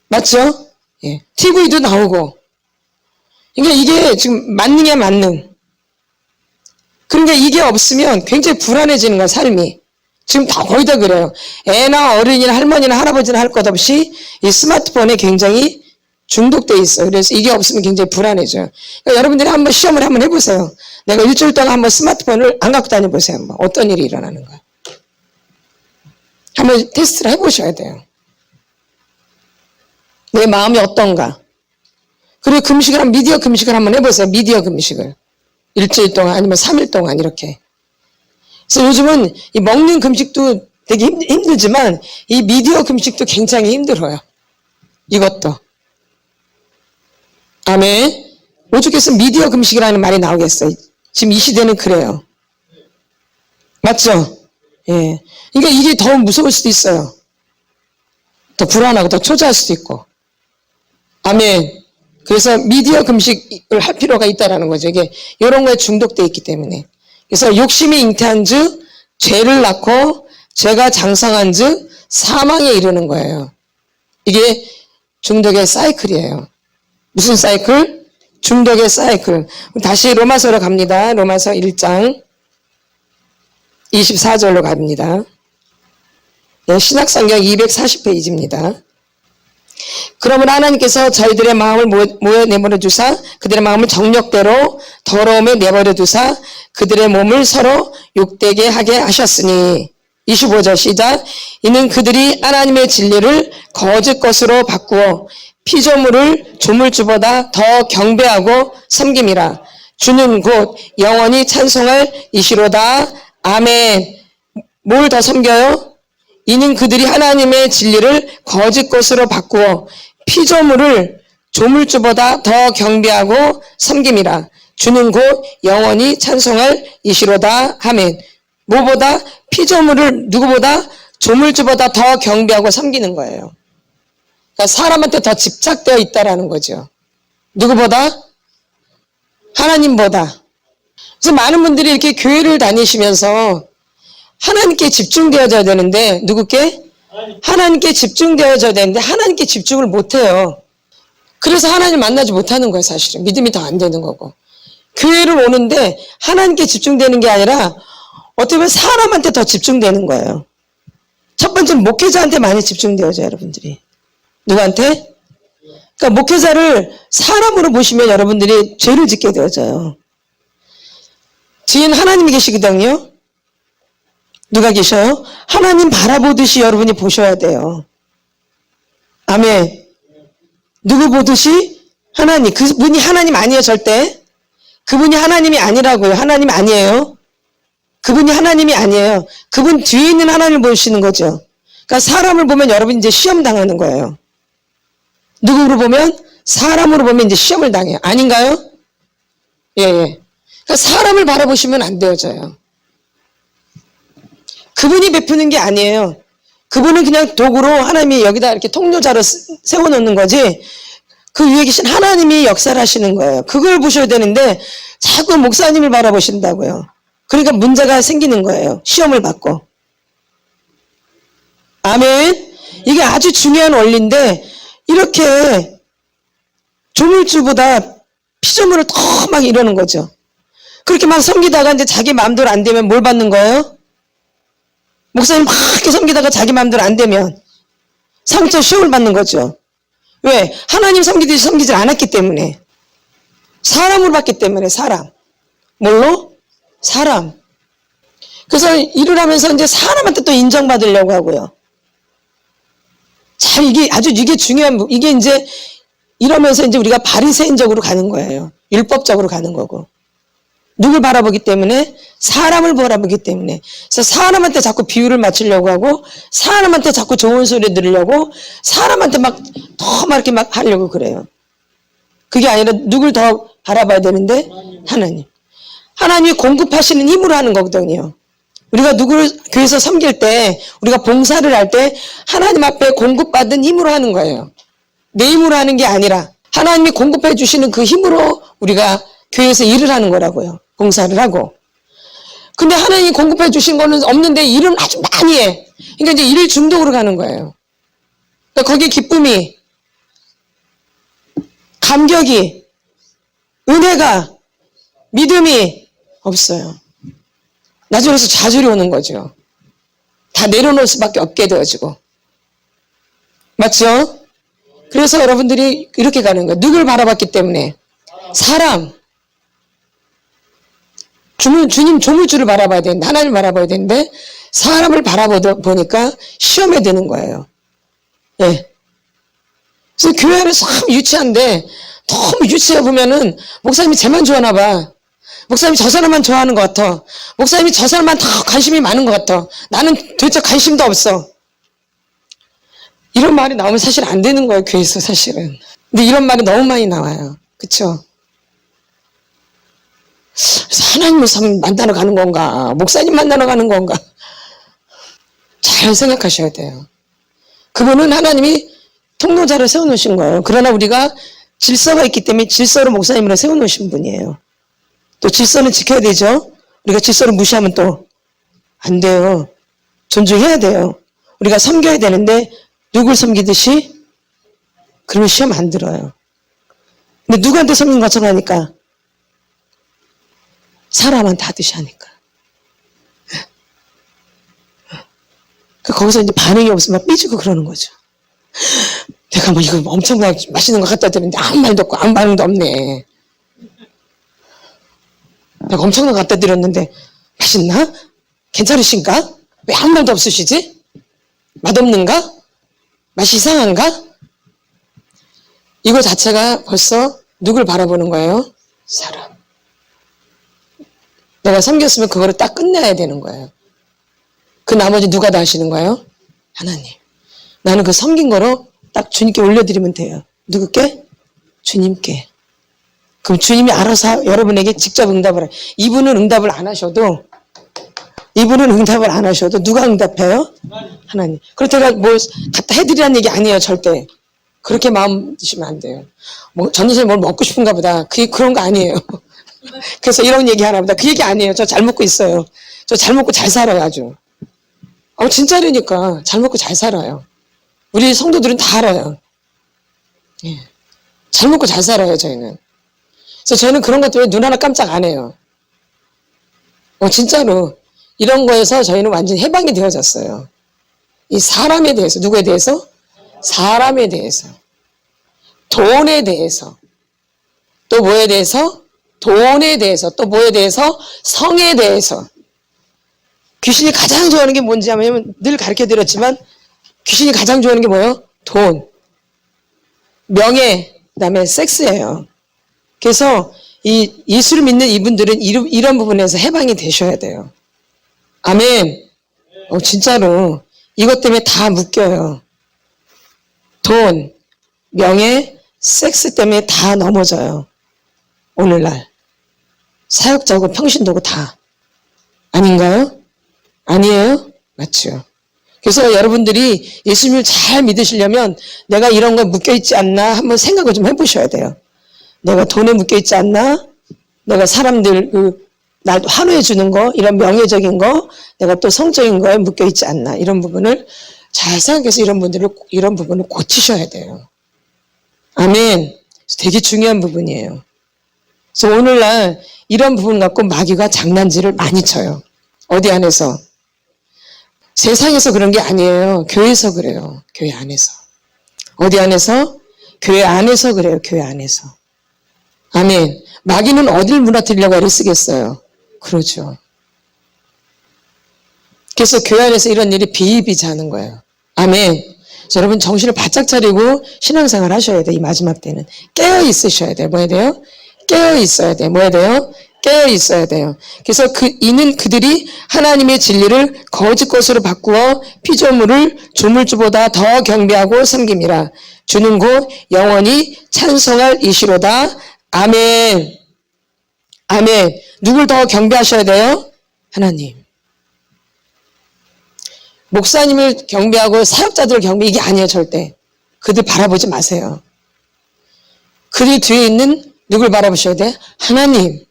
맞죠? 예. TV도 나오고. 그러니까 이게 지금 만능이야, 만능. 그러니까 이게 없으면 굉장히 불안해지는 거야, 삶이. 지금 다 거의 다 그래요. 애나 어른이나 할머니나 할아버지나 할 것 없이 이 스마트폰에 굉장히 중독돼 있어요. 그래서 이게 없으면 굉장히 불안해져요. 그러니까 여러분들이 한번 시험을 한번 해보세요. 내가 일주일 동안 한번 스마트폰을 안 갖고 다녀보세요. 한번. 어떤 일이 일어나는가. 한번 테스트를 해보셔야 돼요. 내 마음이 어떤가. 그리고 미디어 금식을 한번 해보세요. 미디어 금식을. 일주일 동안 아니면 3일 동안 이렇게. 그래서 요즘은 이 먹는 금식도 되게 힘들지만 이 미디어 금식도 굉장히 힘들어요. 이것도. 아멘. 오죽해서 미디어 금식이라는 말이 나오겠어요. 지금 이 시대는 그래요. 맞죠? 예. 그러니까 이게 더 무서울 수도 있어요. 더 불안하고 더 초조할 수도 있고. 아멘. 그래서 미디어 금식을 할 필요가 있다라는 거죠. 이게 이런 거에 중독돼 있기 때문에. 그래서 욕심이 잉태한 즉 죄를 낳고 죄가 장성한 즉 사망에 이르는 거예요. 이게 중독의 사이클이에요. 무슨 사이클? 중독의 사이클. 다시 로마서로 갑니다. 로마서 1장 24절로 갑니다. 네, 신약성경 240페이지입니다. 그러므로 하나님께서 저희들의 마음을 모여 내버려 두사 그들의 마음을 정욕대로 더러움에 내버려 두사 그들의 몸을 서로 욕되게 하게 하셨으니 25절 시작. 이는 그들이 하나님의 진리를 거짓 것으로 바꾸어 피조물을 조물주보다 더 경배하고 섬김이라. 주는 곧 영원히 찬송할 이시로다. 아멘. 뭘 더 섬겨요? 이는 그들이 하나님의 진리를 거짓 것으로 바꾸어 피조물을 조물주보다 더 경배하고 섬김이라. 주는 곧 영원히 찬송할 이시로다. 아멘. 뭐보다? 피조물을 누구보다? 조물주보다 더 경배하고 섬기는 거예요. 그러니까 사람한테 더 집착되어 있다라는 거죠. 누구보다? 하나님보다. 그래서 많은 분들이 이렇게 교회를 다니시면서 하나님께 집중되어져야 되는데 누구께? 하나님께 집중되어져야 되는데 하나님께 집중을 못해요. 그래서 하나님 만나지 못하는 거예요. 사실은. 믿음이 더 안 되는 거고. 교회를 오는데 하나님께 집중되는 게 아니라 어떻게 보면 사람한테 더 집중되는 거예요. 첫 번째는 목회자한테 많이 집중되어져요. 여러분들이. 누구한테? 그러니까 목회자를 사람으로 보시면 여러분들이 죄를 짓게 되어져요. 뒤에는 하나님이 계시거든요. 누가 계셔요? 하나님 바라보듯이 여러분이 보셔야 돼요. 아멘. 누구 보듯이? 하나님. 그분이 하나님 아니에요, 절대. 그분이 하나님이 아니라고요. 하나님 아니에요. 그분이 하나님이 아니에요. 그분 뒤에 있는 하나님을 보시는 거죠. 그러니까 사람을 보면 여러분이 이제 시험 당하는 거예요. 누구로 보면? 사람으로 보면 이제 시험을 당해요. 아닌가요? 예. 그러니까 사람을 바라보시면 안 되어져요. 그분이 베푸는 게 아니에요. 그분은 그냥 도구로 하나님이 여기다 이렇게 통로자로 세워놓는 거지 그 위에 계신 하나님이 역사를 하시는 거예요. 그걸 보셔야 되는데 자꾸 목사님을 바라보신다고요. 그러니까 문제가 생기는 거예요. 시험을 받고. 아멘. 이게 아주 중요한 원리인데 이렇게 조물주보다 피조물을 더 막 이러는 거죠. 그렇게 막 섬기다가 이제 자기 마음대로 안 되면 뭘 받는 거예요? 목사님 막 이렇게 섬기다가 자기 마음대로 안 되면 상처 시험을 받는 거죠. 왜? 하나님 섬기듯이 섬기질 않았기 때문에. 사람으로 봤기 때문에 사람. 뭘로? 사람. 그래서 일을 하면서 이제 사람한테 또 인정받으려고 하고요. 자, 이게 중요한, 이게 이제 이러면서 이제 우리가 바리새인적으로 가는 거예요. 율법적으로 가는 거고. 누굴 바라보기 때문에? 사람을 바라보기 때문에. 그래서 사람한테 자꾸 비유를 맞추려고 하고, 사람한테 자꾸 좋은 소리 들으려고, 사람한테 더 이렇게 하려고 그래요. 그게 아니라 누굴 더 바라봐야 되는데? 하나님. 하나님이 공급하시는 힘으로 하는 거거든요. 우리가 누구를 교회에서 섬길 때, 우리가 봉사를 할 때 하나님 앞에 공급받은 힘으로 하는 거예요. 내 힘으로 하는 게 아니라 하나님이 공급해 주시는 그 힘으로 우리가 교회에서 일을 하는 거라고요. 봉사를 하고. 근데 하나님이 공급해 주신 거는 없는데 일은 아주 많이 해. 그러니까 이제 일 중독으로 가는 거예요. 그러니까 거기에 기쁨이, 감격이, 은혜가, 믿음이 없어요. 나중에 그래서 좌절이 오는 거죠. 다 내려놓을 수밖에 없게 되어지고. 맞죠? 그래서 여러분들이 이렇게 가는 거예요. 누굴 바라봤기 때문에? 사람. 주님 조물주를 바라봐야 되는데, 하나님을 바라봐야 되는데, 사람을 바라보니까 시험에 드는 거예요. 예. 그래서 교회 안에서 참 유치한데, 너무 유치해 보면은, 목사님이 쟤만 좋아하나 봐. 목사님이 저 사람만 좋아하는 것 같아. 목사님이 저 사람만 더 관심이 많은 것 같아. 나는 도대체 관심도 없어. 이런 말이 나오면 사실 안 되는 거예요, 교회에서 사실은. 근데 이런 말이 너무 많이 나와요. 그쵸? 그래서 하나님을 만나러 가는 건가? 목사님 만나러 가는 건가? 잘 생각하셔야 돼요. 그분은 하나님이 통로자를 세워놓으신 거예요. 그러나 우리가 질서가 있기 때문에 질서로 목사님으로 세워놓으신 분이에요. 또 질서는 지켜야 되죠. 우리가 질서를 무시하면 또 안 돼요. 존중해야 돼요. 우리가 섬겨야 되는데 누굴 섬기듯이? 그러면 시험 안 들어요. 근데 누구한테 섬긴 것처럼 하니까? 사람한테 하듯이 하니까. 거기서 이제 반응이 없으면 막 삐지고 그러는 거죠. 내가 뭐 이거 엄청나게 맛있는 거 갖다 드렸는데 아무 말도 없고 아무 반응도 없네. 내가 엄청난 거 갖다 드렸는데 맛있나? 괜찮으신가? 왜 아무 말도 없으시지? 맛없는가? 맛이 이상한가? 이거 자체가 벌써 누굴 바라보는 거예요? 사람. 내가 섬겼으면 그거를 딱 끝내야 되는 거예요. 그 나머지 누가 다 하시는 거예요? 하나님. 나는 그 섬긴 거로 딱 주님께 올려드리면 돼요. 누구께? 주님께. 그럼 주님이 알아서 여러분에게 직접 응답을 해요. 이분은 응답을 안 하셔도 누가 응답해요? 하나님. 그렇다고 뭘 갖다 해드리라는 얘기 아니에요. 절대. 그렇게 마음 드시면 안 돼요. 뭐 전도사님 뭘 먹고 싶은가 보다. 그런 거 아니에요. 그래서 이런 얘기 하나 보다. 그 얘기 아니에요. 저 잘 먹고 있어요. 저 잘 먹고 잘 살아요. 아주. 진짜라니까. 잘 먹고 잘 살아요. 우리 성도들은 다 알아요. 예. 잘 먹고 잘 살아요. 저희는. 그래서 저희는 그런 것 때문에 눈 하나 깜짝 안 해요. 진짜로. 이런 거에서 저희는 완전히 해방이 되어졌어요. 이 사람에 대해서. 누구에 대해서? 사람에 대해서. 돈에 대해서. 또 뭐에 대해서? 돈에 대해서. 또 뭐에 대해서? 성에 대해서. 귀신이 가장 좋아하는 게 뭔지 하면 늘 가르쳐 드렸지만 귀신이 가장 좋아하는 게 뭐예요? 돈, 명예, 그 다음에 섹스예요. 그래서 이 예수를 믿는 이분들은 이런 부분에서 해방이 되셔야 돼요. 아멘. 진짜로 이것 때문에 다 묶여요. 돈, 명예, 섹스 때문에 다 넘어져요. 오늘날 사역자고 평신도고 다 아닌가요? 아니에요? 맞죠. 그래서 여러분들이 예수님을 잘 믿으시려면 내가 이런 거에 묶여있지 않나 한번 생각을 좀 해보셔야 돼요. 내가 돈에 묶여있지 않나? 내가 사람들 날 환호해 주는 거, 이런 명예적인 거, 내가 또 성적인 거에 묶여있지 않나? 이런 부분을 잘 생각해서 이런 부분을 고치셔야 돼요. 아멘. 되게 중요한 부분이에요. 그래서 오늘날 이런 부분 갖고 마귀가 장난질을 많이 쳐요. 어디 안에서? 세상에서 그런 게 아니에요. 교회에서 그래요. 교회 안에서. 어디 안에서? 교회 안에서 그래요. 교회 안에서. 아멘. 마귀는 어딜 무너뜨리려고 애를 쓰겠어요. 그러죠. 그래서 교회 안에서 이런 일이 비일비재하는 거예요. 아멘. 그래서 여러분 정신을 바짝 차리고 신앙생활 하셔야 돼요. 이 마지막 때는. 깨어 있으셔야 돼요. 뭐 해야 돼요? 깨어 있어야 돼요. 뭐 해야 돼요? 깨어 있어야 돼요. 그래서 이는 그들이 하나님의 진리를 거짓 것으로 바꾸어 피조물을 조물주보다 더 경배하고 섬김이라. 주는 곧 영원히 찬송할 이시로다. 아멘. 아멘. 누굴 더 경배하셔야 돼요? 하나님. 목사님을 경배하고 사역자들을 경배, 이게 아니에요, 절대. 그들 바라보지 마세요. 그들 뒤에 있는 누굴 바라보셔야 돼? 하나님.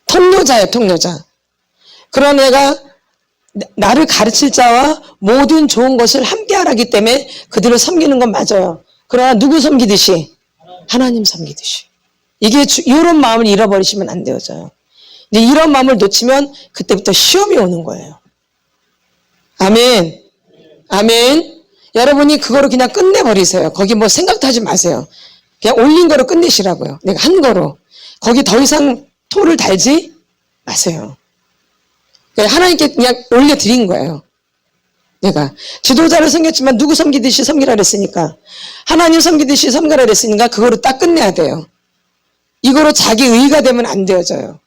통로자예요, 통로자. 그런 애가 나를 가르칠 자와 모든 좋은 것을 함께 하라기 때문에 그들을 섬기는 건 맞아요. 그러나 누구 섬기듯이? 하나님 섬기듯이. 이게 이런 마음을 잃어버리시면 안 되어져요. 근데 이런 마음을 놓치면 그때부터 시험이 오는 거예요. 아멘. 아멘. 여러분이 그거로 그냥 끝내버리세요. 거기 뭐 생각도 하지 마세요. 그냥 올린 거로 끝내시라고요. 내가 한 거로. 거기 더 이상 토를 달지 마세요. 하나님께 그냥 올려드린 거예요. 내가 지도자를 섬겼지만 누구 섬기듯이 섬기라 그랬으니까, 하나님 섬기듯이 섬기라 그랬으니까 그거로 딱 끝내야 돼요. 이거로 자기 의가 되면 안 되어져요.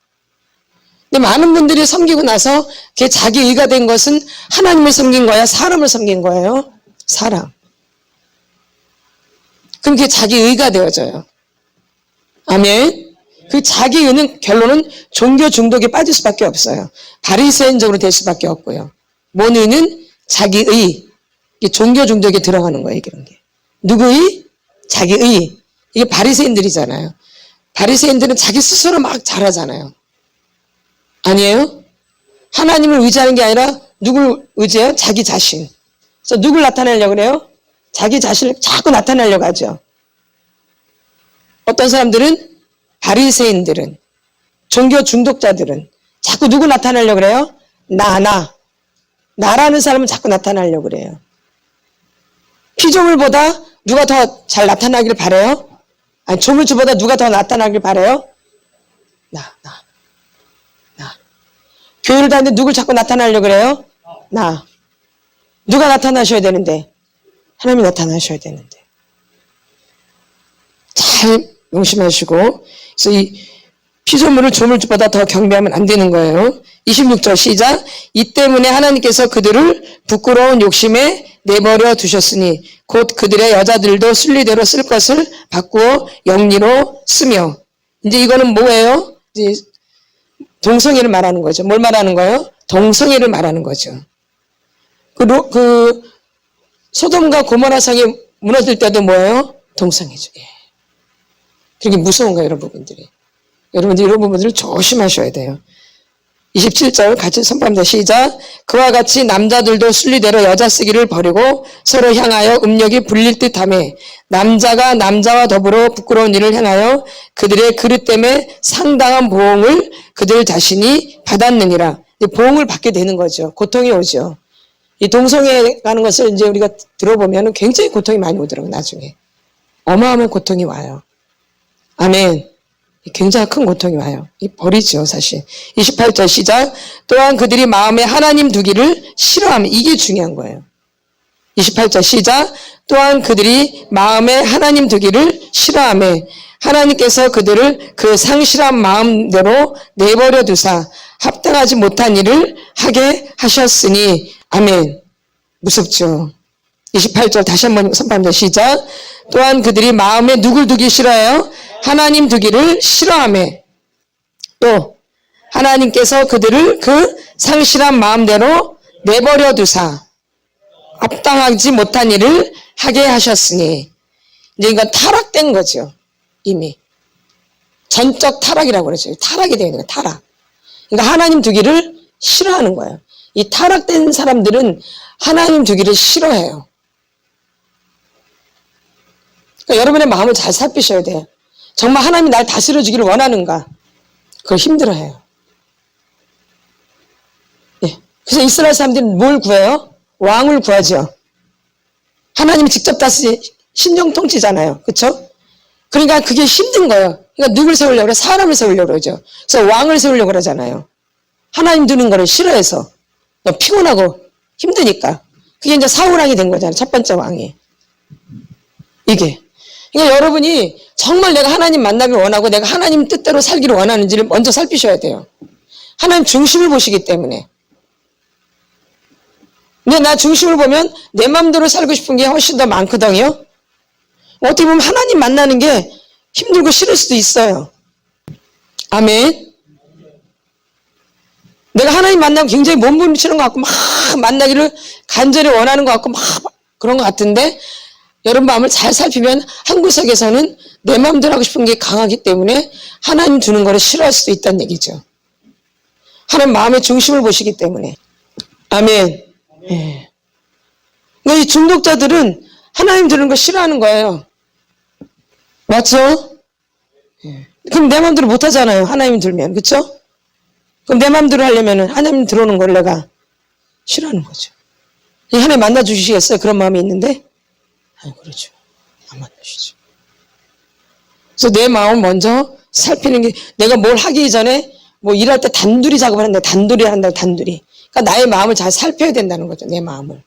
근데 많은 분들이 섬기고 나서 그게 자기 의가 된 것은 하나님을 섬긴 거야, 사람을 섬긴 거예요? 사람. 그럼 그게 자기 의가 되어져요. 아멘. 그 자기 의는 결론은 종교 중독에 빠질 수밖에 없어요. 바리새인적으로 될 수밖에 없고요. 뭔 의는 자기 의. 이게 종교 중독에 들어가는 거예요, 이런 게. 누구의? 자기 의. 이게 바리새인들이잖아요. 바리새인들은 자기 스스로 막 잘하잖아요. 아니에요? 하나님을 의지하는 게 아니라 누굴 의지해요? 자기 자신. 그래서 누굴 나타내려고 그래요? 자기 자신을 자꾸 나타내려고 하죠. 어떤 사람들은, 바리새인들은, 종교 중독자들은 자꾸 누구 나타내려고 그래요? 나라는 사람은 자꾸 나타내려고 그래요. 피조물보다 누가 더 잘 나타나길 바라요? 아니, 조물주보다 누가 더 나타나길 바라요? 나. 교회를 다니는데 누굴 자꾸 나타나려고 그래요? 나. 누가 나타나셔야 되는데? 하나님이 나타나셔야 되는데. 잘 명심하시고, 그래서 이 피조물을 조물주보다 더 경배하면 안 되는 거예요. 26절 시작. 이 때문에 하나님께서 그들을 부끄러운 욕심에 내버려 두셨으니 곧 그들의 여자들도 순리대로 쓸 것을 바꾸어 영리로 쓰며. 이제 이거는 뭐예요? 이제 동성애를 말하는 거죠. 뭘 말하는 거예요? 동성애를 말하는 거죠. 그 소돔과 고모라 성이 무너질 때도 뭐예요? 동성애죠. 예. 그렇게 무서운 거예요, 이런 부분들이. 여러분들 이런 부분들을 조심하셔야 돼요. 27절 같이 선포합니다. 시작. 그와 같이 남자들도 순리대로 여자 쓰기를 버리고 서로 향하여 음욕이 불릴 듯하며 남자가 남자와 더불어 부끄러운 일을 행하여 그들의 그릇 때문에 상당한 보응을 그들 자신이 받았느니라. 보응을 받게 되는 거죠. 고통이 오죠. 이 동성애 가는 것을 이제 우리가 들어보면 굉장히 고통이 많이 오더라고요, 나중에. 어마어마한 고통이 와요. 아멘. 굉장히 큰 고통이 와요. 버리죠, 사실. 28절 시작. 또한 그들이 마음에 하나님 두기를 싫어하면, 이게 중요한 거예요. 28절 시작. 또한 그들이 마음에 하나님 두기를 싫어하며 하나님께서 그들을 그 상실한 마음대로 내버려 두사 합당하지 못한 일을 하게 하셨으니. 아멘. 무섭죠. 28절 다시 한번 선포합니다. 시작. 또한 그들이 마음에 누굴 두기 싫어해요? 하나님 두기를 싫어하며 또 하나님께서 그들을 그 상실한 마음대로 내버려 두사 합당하지 못한 일을 하게 하셨으니. 이제 이건 타락된 거죠. 이미 전적 타락이라고 그러죠. 타락이 되는 거예요. 타락. 그러니까 하나님 두기를 싫어하는 거예요. 이 타락된 사람들은 하나님 두기를 싫어해요. 그러니까 여러분의 마음을 잘 살피셔야 돼요. 정말 하나님이 날 다스려 주기를 원하는가? 그걸 힘들어해요. 예. 그래서 이스라엘 사람들이 뭘 구해요? 왕을 구하죠. 하나님이 직접 다스리 신정 통치잖아요. 그렇죠? 그러니까 그게 힘든 거예요. 그러니까 누굴 세우려고 그래? 사람을 세우려고 그러죠. 그래서 왕을 세우려고 그러잖아요. 하나님 두는 거를 싫어해서. 피곤하고 힘드니까. 그게 이제 사울왕이 된 거잖아요. 첫 번째 왕이. 이게. 그러니까 여러분이 정말 내가 하나님 만나길 원하고 내가 하나님 뜻대로 살기를 원하는지를 먼저 살피셔야 돼요. 하나님 중심을 보시기 때문에. 근데 나 중심을 보면 내 마음대로 살고 싶은 게 훨씬 더 많거든요. 어떻게 보면 하나님 만나는 게 힘들고 싫을 수도 있어요. 아멘. 내가 하나님 만나면 굉장히 몸부림치는 것 같고 막 만나기를 간절히 원하는 것 같고 막 그런 것 같은데 여러분 마음을 잘 살피면 한 구석에서는 내 마음대로 하고 싶은 게 강하기 때문에 하나님 두는 거를 싫어할 수도 있다는 얘기죠. 하나님 마음의 중심을 보시기 때문에. 아멘. 예. 이 중독자들은 하나님 두는 거 싫어하는 거예요. 맞죠? 예. 그럼 내 마음대로 못 하잖아요. 하나님 들면. 그쵸? 그럼 내 마음대로 하려면 하나님 들어오는 걸 내가 싫어하는 거죠. 하나님 만나주시겠어요? 그런 마음이 있는데? 아니, 그렇죠. 안 만나주시죠. 그래서 내 마음을 먼저 살피는 게, 내가 뭘 하기 전에, 뭐 일할 때 단둘이 작업을 한다. 단둘이 한다. 단둘이. 그러니까 나의 마음을 잘 살펴야 된다는 거죠. 내 마음을.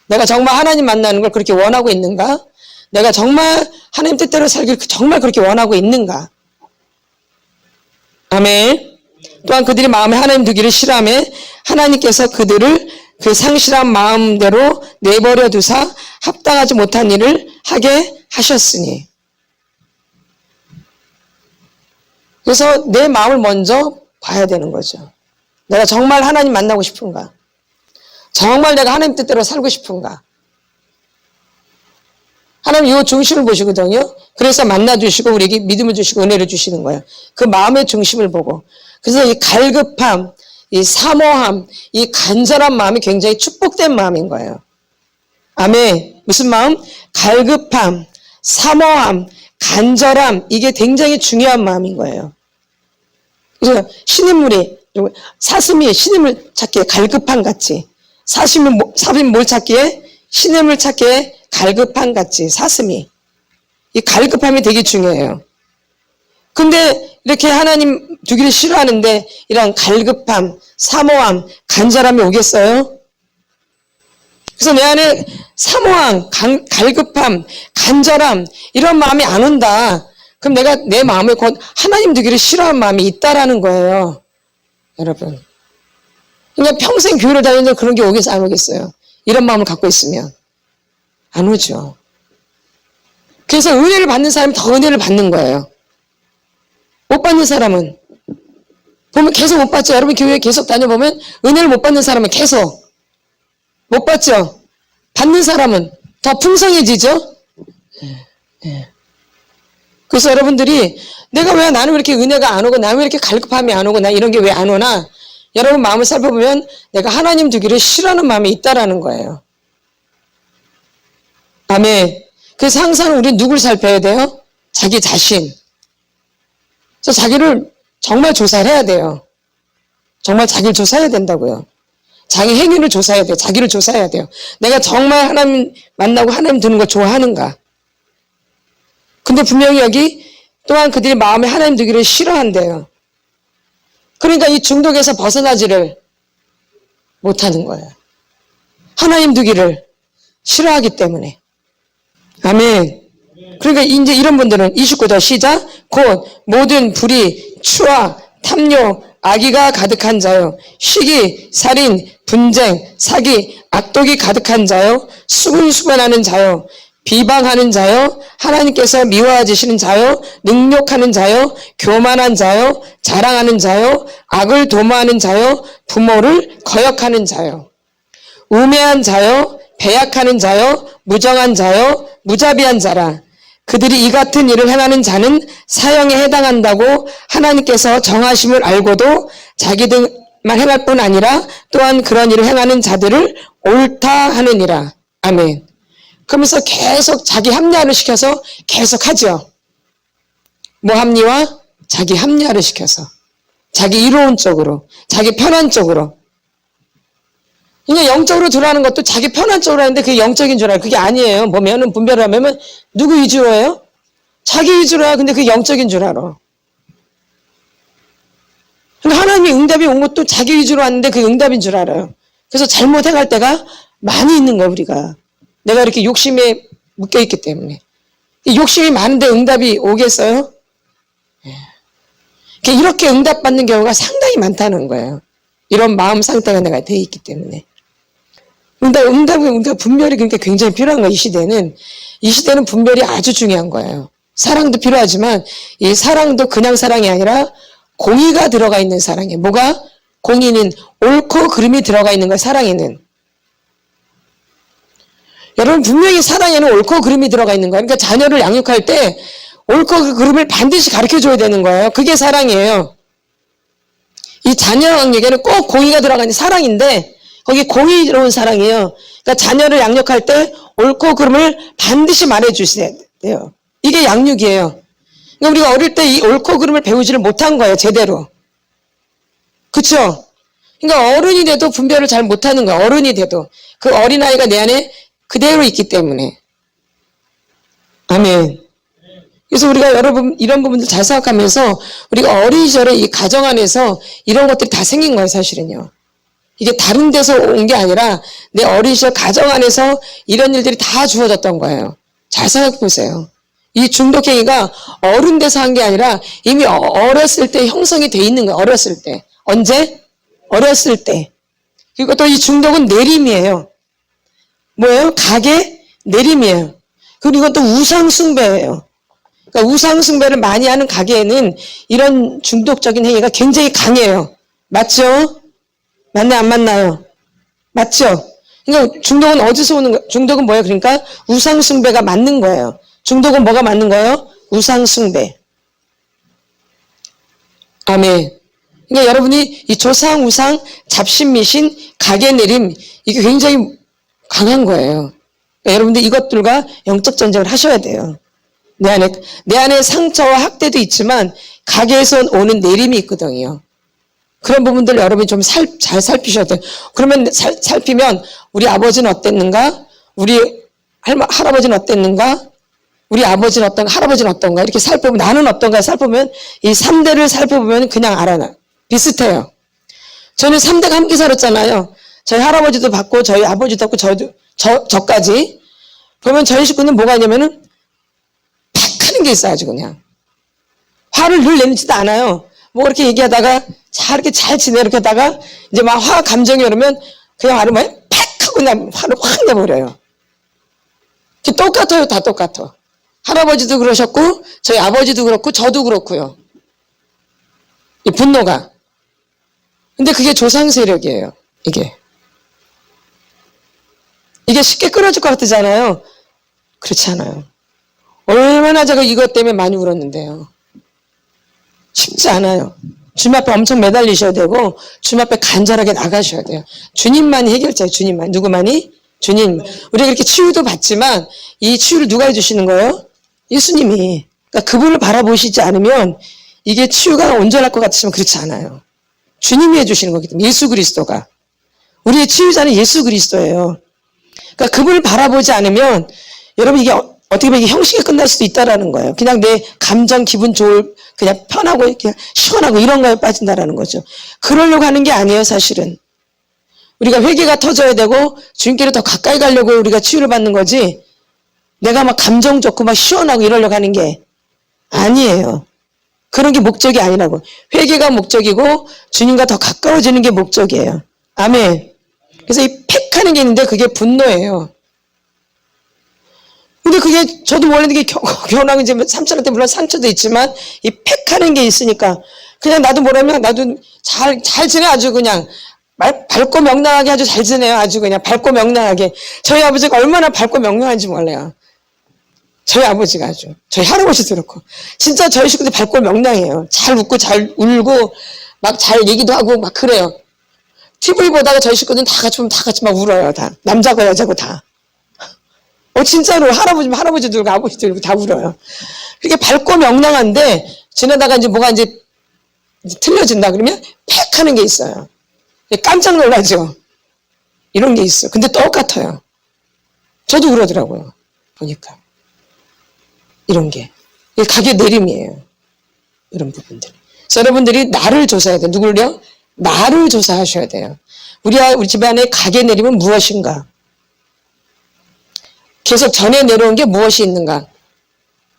내가 정말 하나님 만나는 걸 그렇게 원하고 있는가? 내가 정말 하나님 뜻대로 살기를 정말 그렇게 원하고 있는가? 아멘. 또한 그들이 마음에 하나님 두기를 싫어하며 하나님께서 그들을 그 상실한 마음대로 내버려 두사 합당하지 못한 일을 하게 하셨으니. 그래서 내 마음을 먼저 봐야 되는 거죠. 내가 정말 하나님 만나고 싶은가? 정말 내가 하나님 뜻대로 살고 싶은가? 하나님 이 중심을 보시거든요. 그래서 만나주시고 우리에게 믿음을 주시고 은혜를 주시는 거예요. 그 마음의 중심을 보고. 그래서 이 갈급함, 이 사모함, 이 간절한 마음이 굉장히 축복된 마음인 거예요. 아멘. 무슨 마음? 갈급함, 사모함, 간절함, 이게 굉장히 중요한 마음인 거예요. 그래서 신인물이, 사슴이 신임을 찾기에 갈급함 같이, 사슴이 뭘 찾기에? 신임을 찾기에 갈급함 같이, 사슴이. 이 갈급함이 되게 중요해요. 근데 이렇게 하나님 두기를 싫어하는데 이런 갈급함, 사모함, 간절함이 오겠어요? 그래서 내 안에 사모함, 갈급함, 간절함 이런 마음이 안 온다. 그럼 내가 내 마음에 곧 하나님 두기를 싫어하는 마음이 있다라는 거예요. 여러분. 그냥 평생 교회를 다니는데 그런 게 오겠어요? 안 오겠어요? 이런 마음을 갖고 있으면. 안 오죠. 그래서 은혜를 받는 사람이 더 은혜를 받는 거예요. 못 받는 사람은 보면 계속 못 받죠. 여러분 교회에 계속 다녀보면 은혜를 못 받는 사람은 계속 못 받죠. 받는 사람은 더 풍성해지죠. 그래서 여러분들이 내가 왜 나는 왜 이렇게 은혜가 안 오고 나는 왜 이렇게 갈급함이 안 오고 나 이런 게 왜 안 오나? 여러분 마음을 살펴보면 내가 하나님 두기를 싫어하는 마음이 있다라는 거예요. 아멘. 그래서 항상 우리 누굴 살펴야 돼요? 자기 자신. 그래서 자기를 정말 조사를 해야 돼요. 정말 자기를 조사해야 된다고요. 자기 행위를 조사해야 돼요. 자기를 조사해야 돼요. 내가 정말 하나님 만나고 하나님 두는 걸 좋아하는가? 근데 분명히 여기 또한 그들이 마음에 하나님 두기를 싫어한대요. 그러니까 이 중독에서 벗어나지를 못하는 거예요. 하나님 두기를 싫어하기 때문에. 아멘. 그러니까 이제 이런 분들은 29절 시작. 곧 모든 불의, 추와, 탐욕, 악의가 가득한 자요. 시기, 살인, 분쟁, 사기, 악독이 가득한 자요. 수근수근하는 자요. 비방하는 자요. 하나님께서 미워하시는 자요. 능욕하는 자요. 교만한 자요. 자랑하는 자요. 악을 도모하는 자요. 부모를 거역하는 자요. 우매한 자요. 배약하는 자요. 무정한 자요. 무자비한 자라. 그들이 이 같은 일을 행하는 자는 사형에 해당한다고 하나님께서 정하심을 알고도 자기들만 행할 뿐 아니라 또한 그런 일을 행하는 자들을 옳다 하느니라. 아멘. 그러면서 계속 자기 합리화를 시켜서 계속 하죠. 뭐 합리화? 자기 합리화를 시켜서. 자기 이로운 쪽으로. 자기 편한 쪽으로. 그냥 영적으로 들어가는 것도 자기 편한 쪽으로 하는데 그게 영적인 줄 알아요. 그게 아니에요. 보면은 분별을 하면 누구 위주로 해요? 자기 위주로야. 근데 그게 영적인 줄 알아. 근데 하나님의 응답이 온 것도 자기 위주로 왔는데 그게 응답인 줄 알아요. 그래서 잘못 행할 때가 많이 있는 거야, 우리가. 내가 이렇게 욕심에 묶여있기 때문에. 욕심이 많은데 응답이 오겠어요? 이렇게 응답받는 경우가 상당히 많다는 거예요. 이런 마음 상태가 내가 돼 있기 때문에. 응답 분별이 그러니까 굉장히 필요한 거예요, 이 시대는. 이 시대는 분별이 아주 중요한 거예요. 사랑도 필요하지만 이 사랑도 그냥 사랑이 아니라 공의가 들어가 있는 사랑이에요. 뭐가? 공의는 옳고 그름이 들어가 있는 거예요, 사랑에는. 여러분 분명히 사랑에는 옳고 그름이 들어가 있는 거예요. 그러니까 자녀를 양육할 때 옳고 그름을 반드시 가르쳐줘야 되는 거예요. 그게 사랑이에요. 이 자녀 양육에는 꼭 공의가 들어가 있는 사랑인데 거기 공의로운 사랑이에요. 그러니까 자녀를 양육할 때 옳고 그름을 반드시 말해주셔야 돼요. 이게 양육이에요. 그러니까 우리가 어릴 때 이 옳고 그름을 배우지를 못한 거예요, 제대로. 그쵸? 그러니까 어른이 돼도 분별을 잘 못하는 거예요. 어른이 돼도. 그 어린아이가 내 안에 그대로 있기 때문에. 아멘. 그래서 우리가 여러분 이런 부분들 잘 생각하면서 우리가 어린 시절에 이 가정 안에서 이런 것들이 다 생긴 거예요, 사실은요. 이게 다른 데서 온 게 아니라 내 어린 시절 가정 안에서 이런 일들이 다 주어졌던 거예요. 잘 생각해 보세요. 이 중독행위가 어른 돼서 한 게 아니라 이미 어렸을 때 형성이 돼 있는 거예요. 어렸을 때. 언제? 어렸을 때. 그리고 또 이 중독은 내림이에요. 뭐예요? 각의 내림이에요. 그리고 또 우상숭배예요. 그러니까 우상숭배를 많이 하는 가게에는 이런 중독적인 행위가 굉장히 강해요. 맞죠? 맞나요? 안 맞나요? 맞죠? 그러니까 중독은 어디서 오는 거예요? 중독은 뭐예요? 그러니까 우상숭배가 맞는 거예요. 중독은 뭐가 맞는 거예요? 우상숭배. 아멘. 그러니까 여러분이 이 조상, 우상, 잡신미신, 가게내림 이게 굉장히 강한 거예요. 그러니까 여러분들 이것들과 영적 전쟁을 하셔야 돼요. 내 안에 상처와 학대도 있지만 가게에서 오는 내림이 있거든요. 그런 부분들 여러분이 좀 잘 살피셔야 돼요. 그러면 살피면 우리 아버지는 어땠는가? 우리 할아버지는 어땠는가? 우리 아버지는 어떤가? 할아버지는 어떤가? 이렇게 살펴보면 나는 어떤가? 살펴보면 이 3대를 살펴보면 그냥 알아요. 비슷해요. 저는 3대가 함께 살았잖아요. 저희 할아버지도 받고 저희 아버지도 받고 저까지. 그러면 저희 식구는 뭐가 있냐면은 팩하는 게 있어요. 아주 그냥. 화를 늘 내지도 않아요. 뭐 이렇게 얘기하다가 이렇게 잘 지내 이렇게 하다가 이제 막 화 감정이 오르면 그냥 화를 막 팩하고 그냥 화를 확 내버려요. 똑같아요. 다 똑같아. 할아버지도 그러셨고 저희 아버지도 그렇고 저도 그렇고요. 이 분노가. 근데 그게 조상 세력이에요. 이게 쉽게 끊어질 것 같잖아요. 그렇지 않아요. 얼마나 제가 이것 때문에 많이 울었는데요. 쉽지 않아요. 주님 앞에 엄청 매달리셔야 되고 주님 앞에 간절하게 나가셔야 돼요. 주님만이 해결자예요. 주님만. 누구만이? 주님. 우리가 이렇게 치유도 받지만 이 치유를 누가 해주시는 거예요? 예수님이. 그러니까 그분을 바라보시지 않으면 이게 치유가 온전할 것 같지만 그렇지 않아요. 주님이 해주시는 거기 때문에 예수 그리스도가. 우리의 치유자는 예수 그리스도예요. 그러니까 그분을 바라보지 않으면 여러분 이게 어떻게 보면 이게 형식이 끝날 수도 있다라는 거예요. 그냥 내 감정 기분 좋을 그냥 편하고 그냥 시원하고 이런 거에 빠진다라는 거죠. 그러려고 하는 게 아니에요, 사실은. 우리가 회개가 터져야 되고 주님께로 더 가까이 가려고 우리가 치유를 받는 거지. 내가 막 감정 좋고 막 시원하고 이러려고 하는 게 아니에요. 그런 게 목적이 아니라고. 회개가 목적이고 주님과 더 가까워지는 게 목적이에요. 아멘. 그래서 이 팩하는 게 있는데 그게 분노예요. 근데 그게 저도 모르는 게 결혼하고 이제 삼촌한테 물론 상처도 있지만 이 팩하는 게 있으니까 그냥 나도 뭐라면 나도 잘 지내 아주 그냥 밝고 명랑하게 아주 잘 지내요. 아주 그냥 밝고 명랑하게. 저희 아버지가 얼마나 밝고 명랑한지 몰라요. 저희 아버지가 아주. 저희 할아버지도 그렇고. 진짜 저희 식구들 밝고 명랑해요. 잘 웃고 잘 울고 막 잘 얘기도 하고 막 그래요. TV 보다가 저희 식구들은 다 같이 막 울어요. 다. 남자고 여자고 다. 진짜로 할아버지도 울고 아버지도 울고 다 울어요. 그렇게 밝고 명랑한데 지나다가 이제 뭐가 이제 틀려진다 그러면 팩 하는 게 있어요. 깜짝 놀라죠. 이런 게 있어요. 근데 똑같아요. 저도 그러더라고요. 보니까. 이런 게. 이게 가게 내림이에요. 이런 부분들. 그래서 여러분들이 나를 조사해야 돼요. 누굴요? 나를 조사하셔야 돼요. 우리 집안의 가게 내림은 무엇인가? 계속 전에 내려온 게 무엇이 있는가?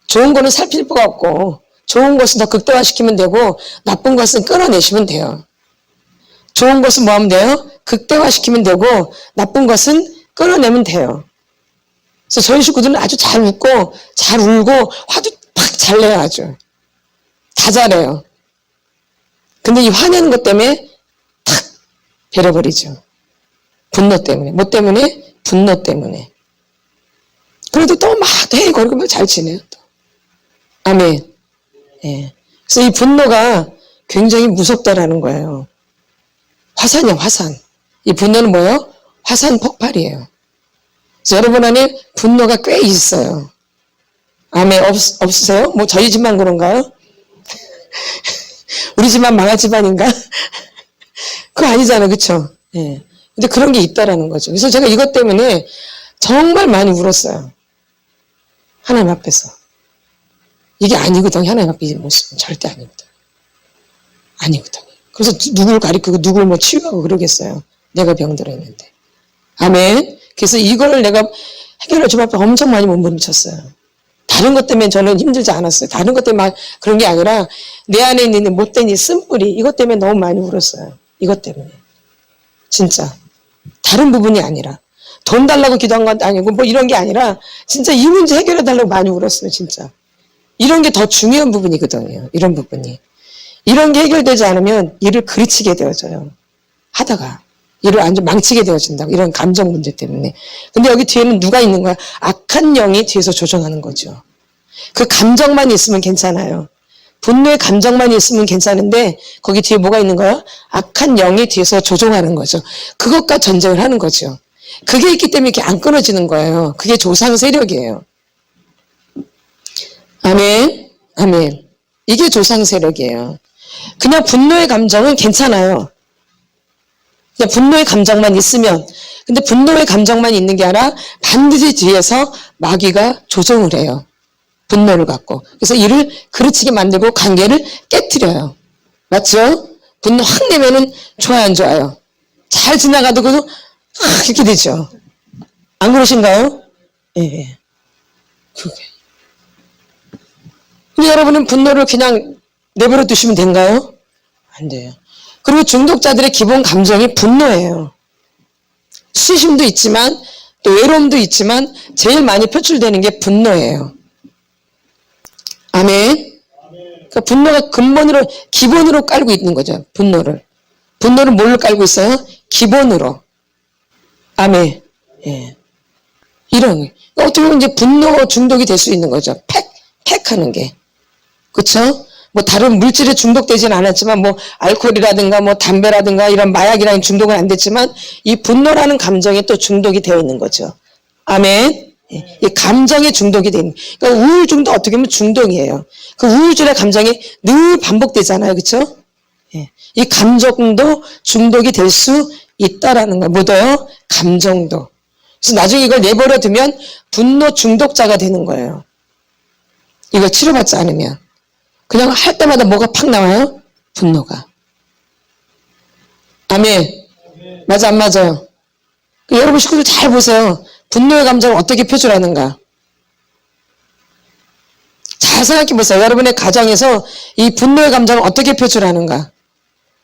좋은 거는 살필 필요가 없고 좋은 것은 더 극대화시키면 되고 나쁜 것은 끌어내시면 돼요. 좋은 것은 뭐 하면 돼요? 극대화시키면 되고 나쁜 것은 끌어내면 돼요. 그래서 저희 식구들은 아주 잘 웃고 잘 울고 화도 팍 잘 내요. 아주 다 잘해요. 근데 이 화내는 것 때문에 탁 베려버리죠. 분노 때문에. 뭐 때문에? 분노 때문에. 그래도 또 막 헤이거리고 막 잘 지내요. 또. 아멘. 예. 그래서 이 분노가 굉장히 무섭다라는 거예요. 화산이야, 화산. 이 분노는 뭐예요? 화산 폭발이에요. 그래서 여러분 안에 분노가 꽤 있어요. 아멘. 없으세요? 뭐 저희 집만 그런가요? 우리 집만 망할 집안인가? 그거 아니잖아요. 그쵸? 예. 근데 그런 게 있다라는 거죠. 그래서 제가 이것 때문에 정말 많이 울었어요. 하나님 앞에서. 이게 아니거든. 하나님 앞에 이 모습은 절대 아니거든. 아니거든. 그래서 누구를 가리키고 누구를 뭐 치유하고 그러겠어요. 내가 병들어 있는데. 아멘. 그래서 이걸 내가 해결할 집 앞에 엄청 많이 몸부림쳤어요. 다른 것 때문에 저는 힘들지 않았어요. 다른 것 때문에 그런 게 아니라 내 안에 있는 못된 이 쓴뿌리 이것 때문에 너무 많이 울었어요. 이것 때문에. 진짜. 다른 부분이 아니라. 돈 달라고 기도한 것도 아니고 뭐 이런 게 아니라 진짜 이 문제 해결해 달라고 많이 울었어요. 진짜. 이런 게 더 중요한 부분이거든요. 이런 부분이. 이런 게 해결되지 않으면 일을 그르치게 되어져요. 하다가. 일을 완전 망치게 되어진다고. 이런 감정 문제 때문에. 근데 여기 뒤에는 누가 있는 거야? 악한 영이 뒤에서 조종하는 거죠. 그 감정만 있으면 괜찮아요. 분노의 감정만 있으면 괜찮은데 거기 뒤에 뭐가 있는 거야? 악한 영이 뒤에서 조종하는 거죠. 그것과 전쟁을 하는 거죠. 그게 있기 때문에 이렇게 안 끊어지는 거예요. 그게 조상 세력이에요. 아멘. 아멘. 이게 조상 세력이에요. 그냥 분노의 감정은 괜찮아요. 그냥 분노의 감정만 있으면. 근데 분노의 감정만 있는 게 아니라 반드시 뒤에서 마귀가 조종을 해요. 분노를 갖고. 그래서 이를 그르치게 만들고 관계를 깨트려요. 맞죠? 분노 확 내면은 좋아요, 안 좋아요? 잘 지나가도 그래도 이렇게 되죠. 안 그러신가요? 예. 그게. 근데 여러분은 분노를 그냥 내버려 두시면 된가요? 안 돼요. 그리고 중독자들의 기본 감정이 분노예요. 수심도 있지만 또 외로움도 있지만 제일 많이 표출되는 게 분노예요. 아멘. 그러니까 분노가 근본으로 기본으로 깔고 있는 거죠. 분노를 뭘로 깔고 있어요? 기본으로. 아멘. 예. 이런 거. 그러니까 어떻게 보면 이제 분노 중독이 될 수 있는 거죠. 팩하는 게. 그쵸? 뭐 다른 물질에 중독되지는 않았지만 뭐 알코올이라든가 뭐 담배라든가 이런 마약이라는 중독은 안 됐지만 이 분노라는 감정에 또 중독이 되어 있는 거죠. 아멘. 예. 이 감정에 중독이 되는. 그러니까 우울증도 어떻게 보면 중독이에요. 그 우울증의 감정이 늘 반복되잖아요. 그쵸? 예. 이 감정도 중독이 될 수 있다라는 거예요. 뭐더요? 감정도. 그래서 나중에 이걸 내버려 두면 분노 중독자가 되는 거예요. 이걸 치료받지 않으면. 그냥 할 때마다 뭐가 팍 나와요? 분노가. 아멘. 맞아, 안 맞아요? 여러분 식구들 잘 보세요. 분노의 감정을 어떻게 표출하는가. 잘 생각해 보세요. 여러분의 가정에서 이 분노의 감정을 어떻게 표출하는가.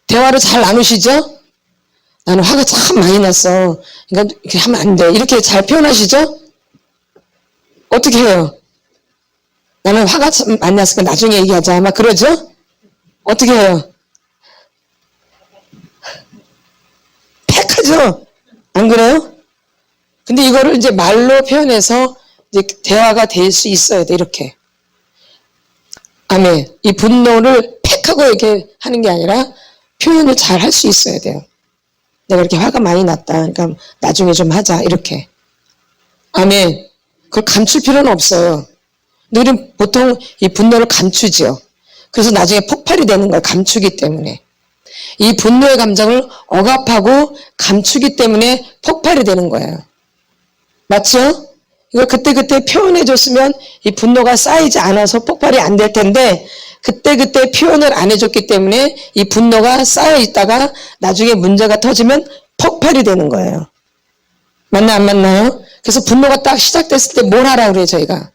대화를 잘 나누시죠? 나는 화가 참 많이 났어. 그러니까 이렇게 하면 안 돼. 이렇게 잘 표현하시죠? 어떻게 해요? 나는 화가 참 많이 났으니까 나중에 얘기하자. 막 그러죠? 어떻게 해요? 팩하죠? 안 그래요? 근데 이거를 이제 말로 표현해서 이제 대화가 될 수 있어야 돼. 이렇게. 아멘. 이 분노를 팩하고 이렇게 하는 게 아니라 표현을 잘 할 수 있어야 돼요. 내가 이렇게 화가 많이 났다. 그러니까 나중에 좀 하자. 이렇게. 아멘. 그걸 감출 필요는 없어요. 근데 우리는 보통 이 분노를 감추지요. 그래서 나중에 폭발이 되는 거예요. 감추기 때문에. 이 분노의 감정을 억압하고 감추기 때문에 폭발이 되는 거예요. 맞죠? 이걸 그때그때 표현해줬으면 이 분노가 쌓이지 않아서 폭발이 안 될 텐데 그때그때 표현을 안 해줬기 때문에 이 분노가 쌓여있다가 나중에 문제가 터지면 폭발이 되는 거예요. 맞나 안 맞나요? 그래서 분노가 딱 시작됐을 때 뭘 하라 그래요 저희가?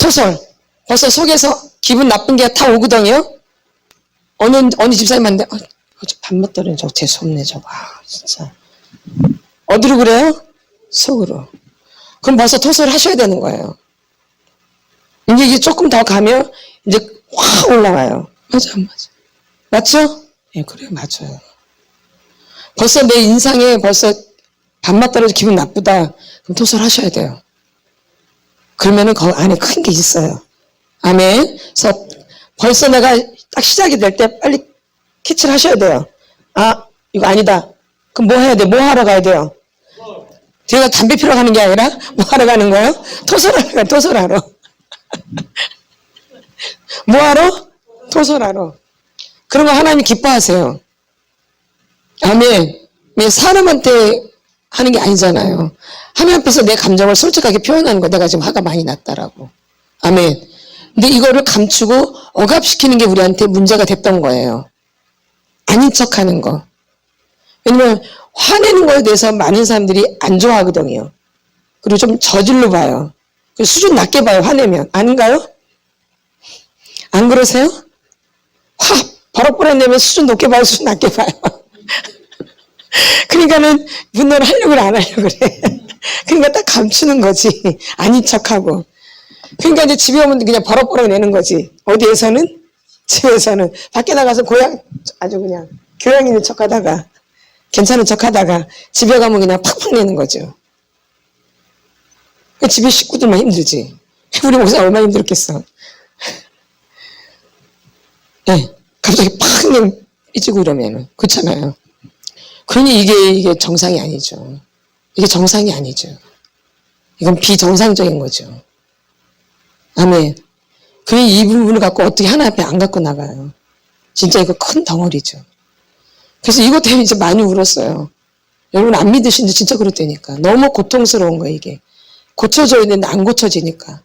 토설. 벌써 속에서 기분 나쁜 게 다 오거든요. 어느 집사님한테 밥맛 떨어져 저거 재수없네 저거. 진짜. 어디로 그래요? 속으로. 그럼 벌써 토설을 하셔야 되는 거예요. 이게 조금 더 가면 이제 확 올라와요. 맞아 안 맞아? 맞죠? 예, 그래요 맞아요. 벌써 내 인상에 벌써 밥맛 떨어져 기분 나쁘다. 그럼 토설을 하셔야 돼요. 그러면은 그 안에 큰 게 있어요. 아멘. 그래서 벌써 내가 딱 시작이 될 때 빨리 캐치를 하셔야 돼요. 아, 이거 아니다. 그럼 뭐 해야 돼? 뭐 하러 가야 돼요? 제가 담배 피러 가는 게 아니라 뭐 하러 가는 거예요? 토설하러 가요. 토설하러. 뭐 하러? 토설하러. 그런 거 하나님 기뻐하세요. 아멘. 사람한테 하는 게 아니잖아요. 하나님 앞에서 내 감정을 솔직하게 표현하는 거 내가 지금 화가 많이 났다라고. 아멘. 근데 이거를 감추고 억압시키는 게 우리한테 문제가 됐던 거예요. 아닌 척하는 거. 왜냐면 화내는 거에 대해서 많은 사람들이 안 좋아하거든요. 그리고 좀 저질로 봐요. 수준 낮게 봐요. 화내면. 아닌가요? 안 그러세요? 버럭버럭 내면 수준 높게 봐요. 수준 낮게 봐요. 그러니까는 분노를 하려고 안 하려고 그래. 그러니까 딱 감추는 거지. 아닌 척하고. 그러니까 이제 집에 오면 그냥 버럭버럭 내는 거지. 어디에서는? 집에서는. 밖에 나가서 아주 그냥 교양 있는 척 하다가, 괜찮은 척 하다가, 집에 가면 그냥 팍팍 내는 거죠. 집에 식구들만 힘들지. 우리 목사 얼마나 힘들었겠어. 네, 갑자기 팍 삐지고 이러면은. 그렇잖아요. 그러니 이게 정상이 아니죠. 이게 정상이 아니죠. 이건 비정상적인 거죠. 아멘. 그러니 이 부분을 갖고 어떻게 하나님 앞에 안 갖고 나가요. 진짜 이거 큰 덩어리죠. 그래서 이것 때문에 이제 많이 울었어요. 여러분 안 믿으시는데 진짜 그렇다니까. 너무 고통스러운 거예요 이게. 고쳐져야 되는데 안 고쳐지니까.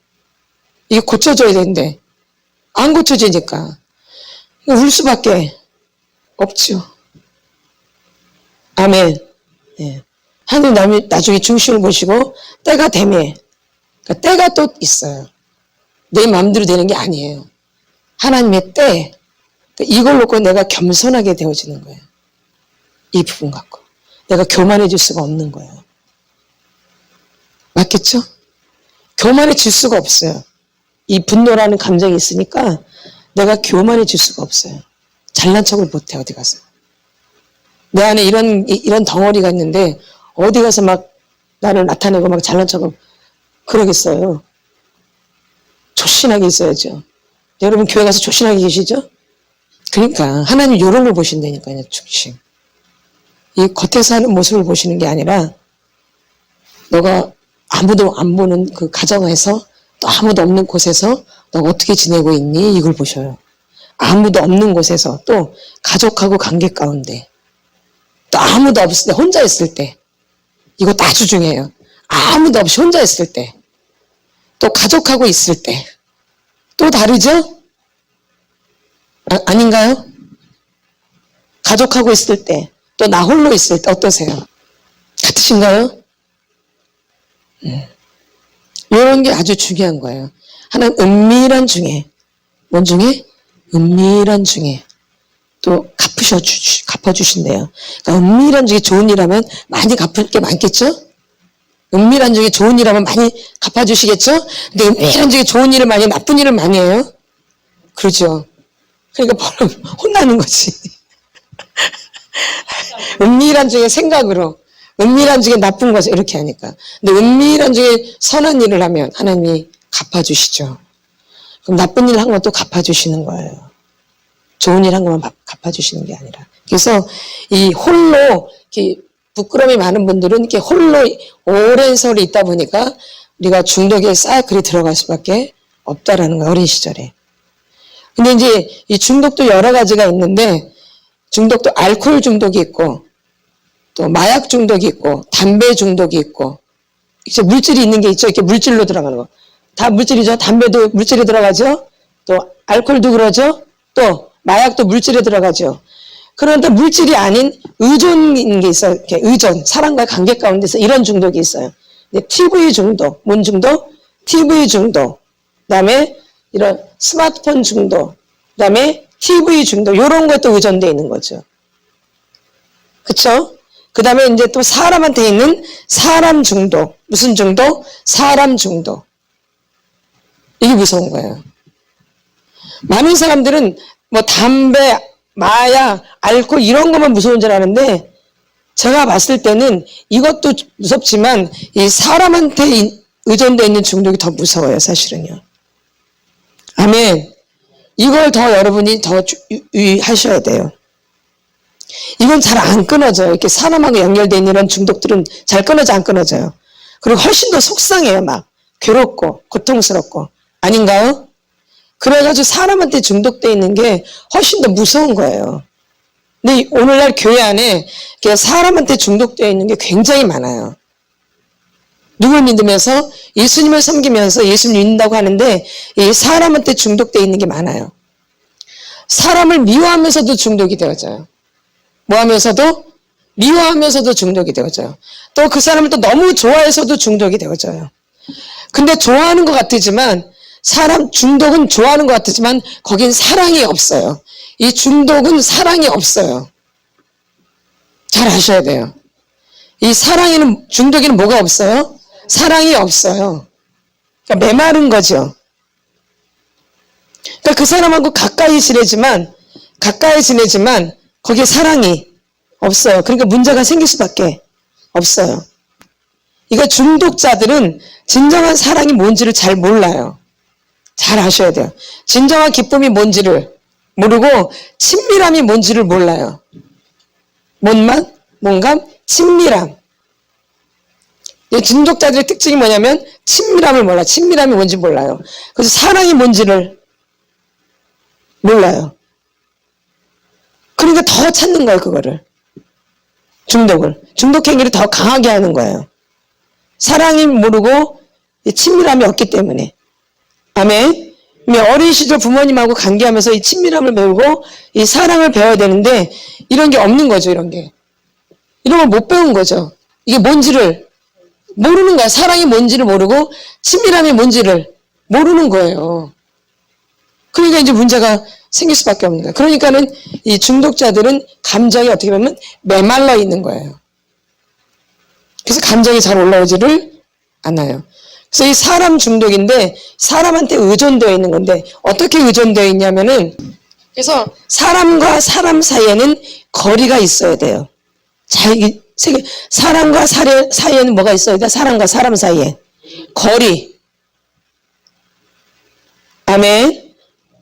이게 고쳐져야 되는데 안 고쳐지니까. 울 수밖에 없죠. 아멘. 예. 하나님 나중에 중심을 보시고 때가 되면 그러니까 때가 또 있어요. 내 마음대로 되는 게 아니에요. 하나님의 때. 그러니까 이걸 놓고 내가 겸손하게 되어지는 거예요. 이 부분 갖고. 내가 교만해질 수가 없는 거예요. 맞겠죠? 교만해질 수가 없어요. 이 분노라는 감정이 있으니까 내가 교만해질 수가 없어요. 잘난 척을 못해 어디 가서. 내 안에 이런 덩어리가 있는데 어디 가서 막 나를 나타내고 막 잘난 척을 그러겠어요. 조신하게 있어야죠. 여러분 교회 가서 조신하게 계시죠? 그러니까 하나님 이런 걸 보신다니까요. 중심. 이 겉에서 하는 모습을 보시는 게 아니라 너가 아무도 안 보는 그 가정에서 또 아무도 없는 곳에서 너가 어떻게 지내고 있니? 이걸 보셔요. 아무도 없는 곳에서 또 가족하고 관계 가운데 또 아무도 없을 때 혼자 있을 때 이것도 아주 중요해요. 아무도 없이 혼자 있을 때 또 가족하고 있을 때 또 다르죠? 아닌가요? 가족하고 있을 때 또 나 홀로 있을 때 어떠세요? 같으신가요? 이런 게 아주 중요한 거예요. 하나는 은밀한 중에 뭔 중에? 은밀한 중에 또 갚아주신대요. 그러니까 은밀한 중에 좋은 일하면 많이 갚을 게 많겠죠? 은밀한 중에 좋은 일하면 많이 갚아주시겠죠? 근데 은밀한 중에 좋은 일을 많이 나쁜 일을 많이 해요? 그러죠. 그러니까 바로 혼나는 거지. 은밀한 중에 생각으로, 은밀한 중에 나쁜 것을 이렇게 하니까. 근데 은밀한 중에 선한 일을 하면 하나님이 갚아주시죠. 그럼 나쁜 일 한 건 또 갚아주시는 거예요. 좋은 일 한 것만 갚아주시는 게 아니라. 그래서 이 홀로 이렇게 부끄러움이 많은 분들은 이렇게 홀로 오랜 세월이 있다 보니까 우리가 중독에 사이클이 들어갈 수밖에 없다라는 거예요. 어린 시절에. 근데 이제 이 중독도 여러 가지가 있는데 중독도 알코올 중독이 있고 또 마약 중독이 있고 담배 중독이 있고 이제 물질이 있는 게 있죠. 이렇게 물질로 들어가는 거. 다 물질이죠. 담배도 물질이 들어가죠. 또 알코올도 그러죠. 또 마약도 물질에 들어가죠. 그런데 물질이 아닌 의존인 게 있어요. 이렇게 의존, 사람과의 관계 가운데서 이런 중독이 있어요. TV 중독, 뭔 중독? TV 중독. 그다음에 이런 스마트폰 중독. 그다음에 TV 중독. 이런 것도 의존되어 있는 거죠. 그렇죠? 그다음에 이제 또 사람한테 있는 사람 중독. 무슨 중독? 사람 중독. 이게 무서운 거예요. 많은 사람들은 뭐 담배, 마약, 알코올 이런 것만 무서운 줄 아는데 제가 봤을 때는 이것도 무섭지만 이 사람한테 의존되어 있는 중독이 더 무서워요, 사실은요. 아멘. 이걸 더 여러분이 더 유의하셔야 돼요. 이건 잘 안 끊어져요. 이렇게 사람하고 연결되어 있는 이런 중독들은 잘 끊어져 안 끊어져요. 그리고 훨씬 더 속상해요. 막 괴롭고 고통스럽고. 아닌가요? 그래가지고 사람한테 중독되어 있는 게 훨씬 더 무서운 거예요. 근데 오늘날 교회 안에 사람한테 중독되어 있는 게 굉장히 많아요. 누굴 믿으면서 예수님을 섬기면서 예수님 믿는다고 하는데 이 사람한테 중독되어 있는 게 많아요. 사람을 미워하면서도 중독이 되어져요. 뭐하면서도? 미워하면서도 중독이 되어져요. 또 그 사람을 또 너무 좋아해서도 중독이 되어져요. 근데 좋아하는 것 같지만 중독은 좋아하는 것 같지만 거긴 사랑이 없어요. 이 중독은 사랑이 없어요. 잘 아셔야 돼요. 이 중독에는 뭐가 없어요? 사랑이 없어요. 그러니까 메마른 거죠. 그러니까 그 사람하고 가까이 지내지만 거기에 사랑이 없어요. 그러니까 문제가 생길 수밖에 없어요. 이거 중독자들은 진정한 사랑이 뭔지를 잘 몰라요. 잘 아셔야 돼요. 진정한 기쁨이 뭔지를 모르고 친밀함이 뭔지를 몰라요. 뭔감? 친밀함. 이 중독자들의 특징이 뭐냐면 친밀함을 몰라요. 친밀함이 뭔지 몰라요. 그래서 사랑이 뭔지를 몰라요. 그러니까 더 찾는 거예요, 그거를. 중독 행위를 더 강하게 하는 거예요. 사랑이 모르고 친밀함이 없기 때문에. 아멘. 어린 시절 부모님하고 관계하면서 이 친밀함을 배우고 이 사랑을 배워야 되는데 이런 게 없는 거죠, 이런 게. 이런 걸 못 배운 거죠. 이게 뭔지를 모르는 거야. 사랑이 뭔지를 모르고 친밀함이 뭔지를 모르는 거예요. 그러니까 이제 문제가 생길 수밖에 없는 거예요. 그러니까는 이 중독자들은 감정이 어떻게 보면 메말라 있는 거예요. 그래서 감정이 잘 올라오지를 않아요. 그래서 이 사람 중독인데 사람한테 의존되어 있는 건데 어떻게 의존되어 있냐면은 그래서 사람과 사람 사이에는 거리가 있어야 돼요. 사람과 사이에는 뭐가 있어야 돼? 사람과 사람 사이에 거리. 아멘.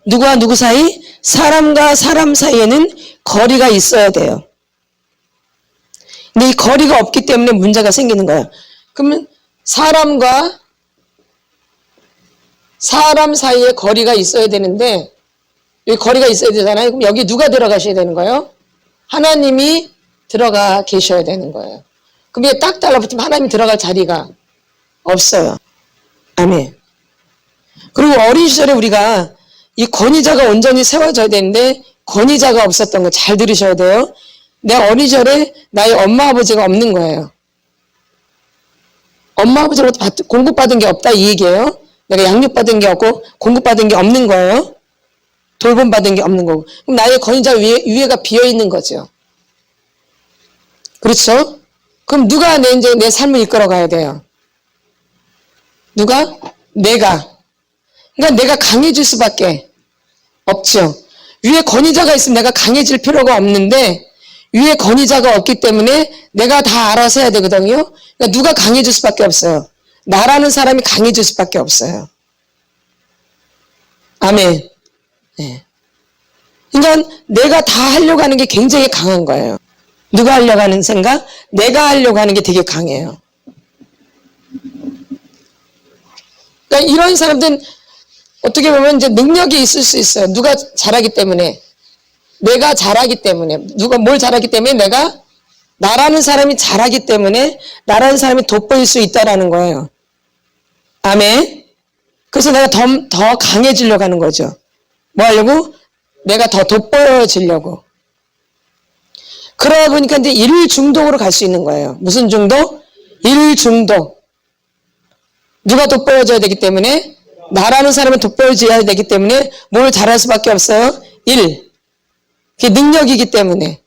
누구와 누구 사이? 사람과 사람 사이에는 거리가 있어야 돼요. 근데 이 거리가 없기 때문에 문제가 생기는 거예요. 그러면 사람과 사람 사이에 거리가 있어야 되는데 여기 거리가 있어야 되잖아요. 그럼 여기 누가 들어가셔야 되는 거예요? 하나님이 들어가 계셔야 되는 거예요. 그럼 이게 딱 달라붙으면 하나님이 들어갈 자리가 없어요. 아멘. 그리고 어린 시절에 우리가 이 권위자가 온전히 세워져야 되는데 권위자가 없었던 거 잘 들으셔야 돼요. 내 어린 시절에 나의 엄마 아버지가 없는 거예요. 엄마 아버지로부터 공급받은 게 없다 이 얘기예요. 내가 양육받은 게 없고 공급받은 게 없는 거예요. 돌봄받은 게 없는 거고. 그럼 나의 권위자 위에가 비어있는 거죠. 그렇죠? 그럼 누가 이제 내 삶을 이끌어가야 돼요? 누가? 내가. 그러니까 내가 강해질 수밖에 없죠. 위에 권위자가 있으면 내가 강해질 필요가 없는데 위에 권위자가 없기 때문에 내가 다 알아서 해야 되거든요. 그러니까 누가 강해질 수밖에 없어요. 나라는 사람이 강해질 수밖에 없어요. 아멘. 네. 그러니까 내가 다 하려고 하는 게 굉장히 강한 거예요. 누가 하려고 하는 생각? 내가 하려고 하는 게 되게 강해요. 그러니까 이런 사람들은 어떻게 보면 이제 능력이 있을 수 있어요. 누가 잘하기 때문에. 내가 잘하기 때문에. 누가 뭘 잘하기 때문에 내가 나라는 사람이 잘하기 때문에 나라는 사람이 돋보일 수 있다라는 거예요. 아멘. 그래서 내가 더 강해지려고 하는 거죠. 뭐 하려고? 내가 더 돋보여지려고. 그러다 보니까 이제 일 중독으로 갈 수 있는 거예요. 무슨 중독? 일 중독. 누가 돋보여져야 되기 때문에? 나라는 사람은 돋보여져야 되기 때문에 뭘 잘할 수밖에 없어요? 일. 그게 능력이기 때문에.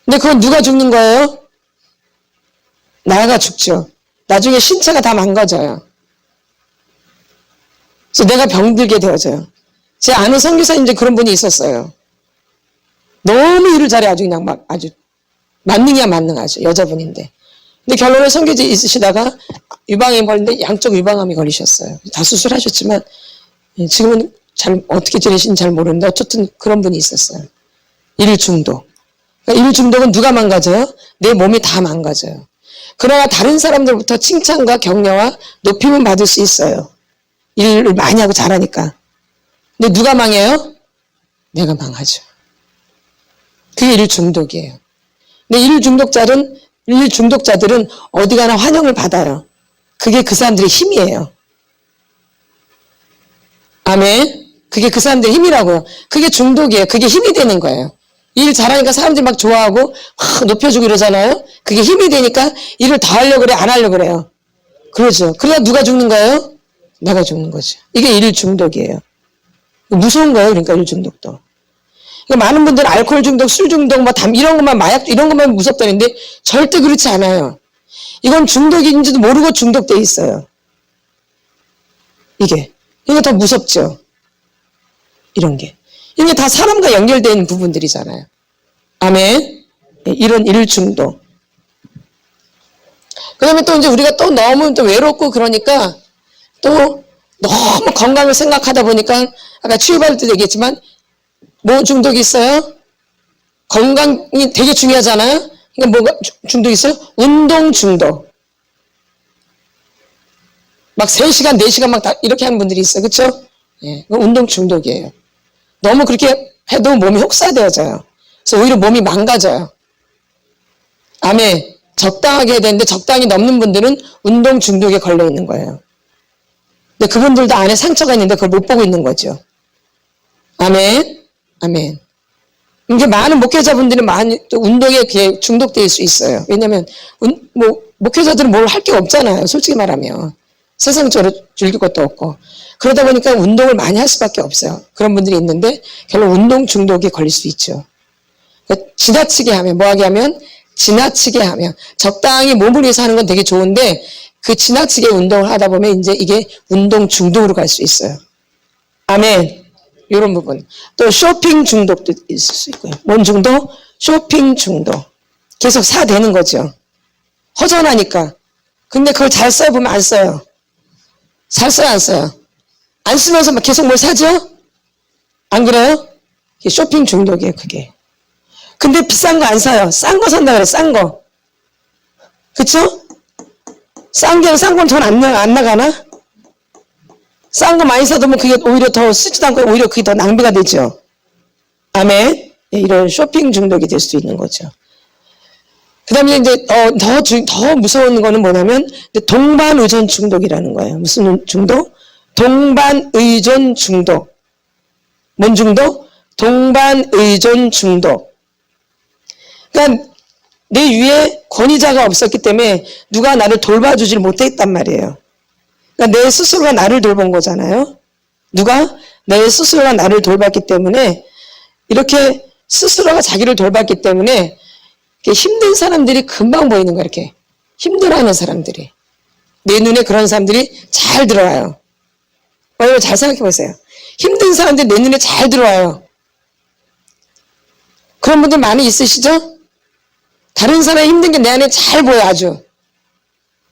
근데 그건 누가 죽는 거예요? 나가 죽죠. 나중에 신체가 다 망가져요. 그래서 내가 병들게 되어져요. 제 아는 선교사님 이제 그런 분이 있었어요. 너무 일을 잘해 아주 그냥 막 아주 만능이야 만능하죠. 여자분인데. 근데 결론에 선교지 있으시다가 유방암이 걸리는데 양쪽 유방암이 걸리셨어요. 다 수술하셨지만 지금은 잘 어떻게 지내시는지 잘 모르는데 어쨌든 그런 분이 있었어요. 일 중독. 그러니까 일 중독은 누가 망가져요? 내 몸이 다 망가져요. 그러나 다른 사람들부터 칭찬과 격려와 높임은 받을 수 있어요. 일을 많이 하고 잘하니까. 근데 누가 망해요? 내가 망하죠. 그게 일 중독이에요. 근데 일 중독자들은 어디 가나 환영을 받아요. 그게 그 사람들의 힘이에요. 아멘. 그게 그 사람들의 힘이라고요. 그게 중독이에요. 그게 힘이 되는 거예요. 일 잘하니까 사람들이 막 좋아하고 막 높여주고 이러잖아요. 그게 힘이 되니까 일을 더 하려고 그래, 안 하려고 그래요. 그러죠. 그러다 누가 죽는 거예요? 내가 죽는 거죠. 이게 일 중독이에요. 무서운 거예요. 그러니까 일 중독도. 그러니까 많은 분들은 알코올 중독, 술 중독, 뭐 이런 것만 마약 이런 것만 무섭다는데 절대 그렇지 않아요. 이건 중독인지도 모르고 중독돼 있어요. 이게 더 무섭죠. 이런 게. 이게 다 사람과 연결된 부분들이잖아요. 아멘. 이런 일 중독. 그 다음에 또 이제 우리가 또 너무 또 외롭고 그러니까 또 너무 건강을 생각하다 보니까 아까 치유받을 때도 얘기했지만 뭐 중독이 있어요? 건강이 되게 중요하잖아요. 그러니까 뭐가 중독이 있어요? 운동 중독. 막 3시간, 4시간 막 다 이렇게 하는 분들이 있어요. 그렇죠? 예, 운동 중독이에요. 너무 그렇게 해도 몸이 혹사되어져요. 그래서 오히려 몸이 망가져요. 아멘. 적당하게 해야 되는데 적당히 넘는 분들은 운동 중독에 걸려 있는 거예요. 근데 그분들도 안에 상처가 있는데 그걸 못 보고 있는 거죠. 아멘. 아멘. 이게 많은 목회자분들이 많이 또 운동에 중독될 수 있어요. 왜냐면 목회자들은 뭘 할 게 없잖아요. 솔직히 말하면. 세상적으로 즐길 것도 없고. 그러다 보니까 운동을 많이 할 수밖에 없어요. 그런 분들이 있는데 결국 운동 중독에 걸릴 수 있죠. 그러니까 지나치게 하면 뭐하게 하면 지나치게 하면 적당히 몸을 위해서 하는 건 되게 좋은데 그 지나치게 운동을 하다 보면 이제 이게 운동 중독으로 갈 수 있어요. 아멘. 이런 부분. 또 쇼핑 중독도 있을 수 있고요. 뭔 중독? 쇼핑 중독. 계속 사대는 거죠. 허전하니까. 근데 그걸 잘 써보면 안 써요. 잘 써요, 안 써요? 안 쓰면서 막 계속 뭘 사죠? 안 그래요? 쇼핑 중독이에요, 그게. 근데 비싼 거 안 사요. 싼 거 산다 그래, 싼 거. 그쵸? 싼 건 돈 안 나가나? 싼 거 많이 사두면 그게 오히려 더 쓰지도 않고 오히려 그게 더 낭비가 되죠. 아멘. 이런 쇼핑 중독이 될 수 있는 거죠. 그 다음에 이제 더 무서운 거는 뭐냐면 동반 의존 중독이라는 거예요. 무슨 중독? 동반 의존 중독. 뭔 중독? 동반 의존 중독. 그러니까 내 위에 권위자가 없었기 때문에 누가 나를 돌봐주질 못했단 말이에요. 그러니까 내 스스로가 나를 돌본 거잖아요. 누가? 내 스스로가 나를 돌봤기 때문에 이렇게 스스로가 자기를 돌봤기 때문에 힘든 사람들이 금방 보이는 거야. 이렇게 힘들어하는 사람들이 내 눈에 그런 사람들이 잘 들어와요. 여러분 잘 생각해 보세요. 힘든 사람들이 내 눈에 잘 들어와요. 그런 분들 많이 있으시죠? 다른 사람이 힘든 게 내 안에 잘 보여. 아주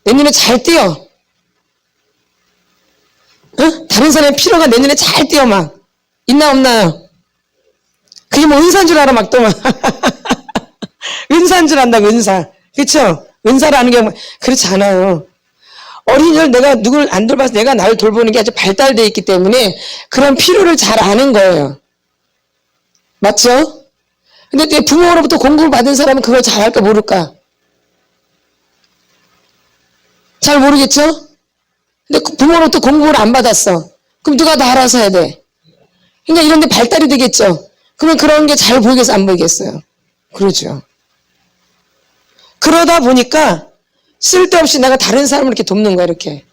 내 눈에 잘 띄어. 다른 사람의 피로가 내 눈에 잘 띄어. 막 있나 없나요? 그게 뭐 은사인 줄 알아. 막 또 막 은사인 줄 안다고. 은사. 그쵸? 은사라는 게 그렇지 않아요. 어린이를 내가 누굴 안 돌봐서 내가 나를 돌보는 게 아주 발달되어 있기 때문에 그런 필요를 잘 아는 거예요. 맞죠? 근데 내 부모로부터 공부를 받은 사람은 그걸 잘할까 모를까? 잘 모르겠죠? 근데 부모로부터 공부를 안 받았어. 그럼 누가 다 알아서 해야 돼? 그러니까 이런 데 발달이 되겠죠? 그러면 그런 게 잘 보이겠어, 안 보이겠어요? 그러죠. 그러다 보니까 쓸데없이 내가 다른 사람을 이렇게 돕는 거야, 이렇게.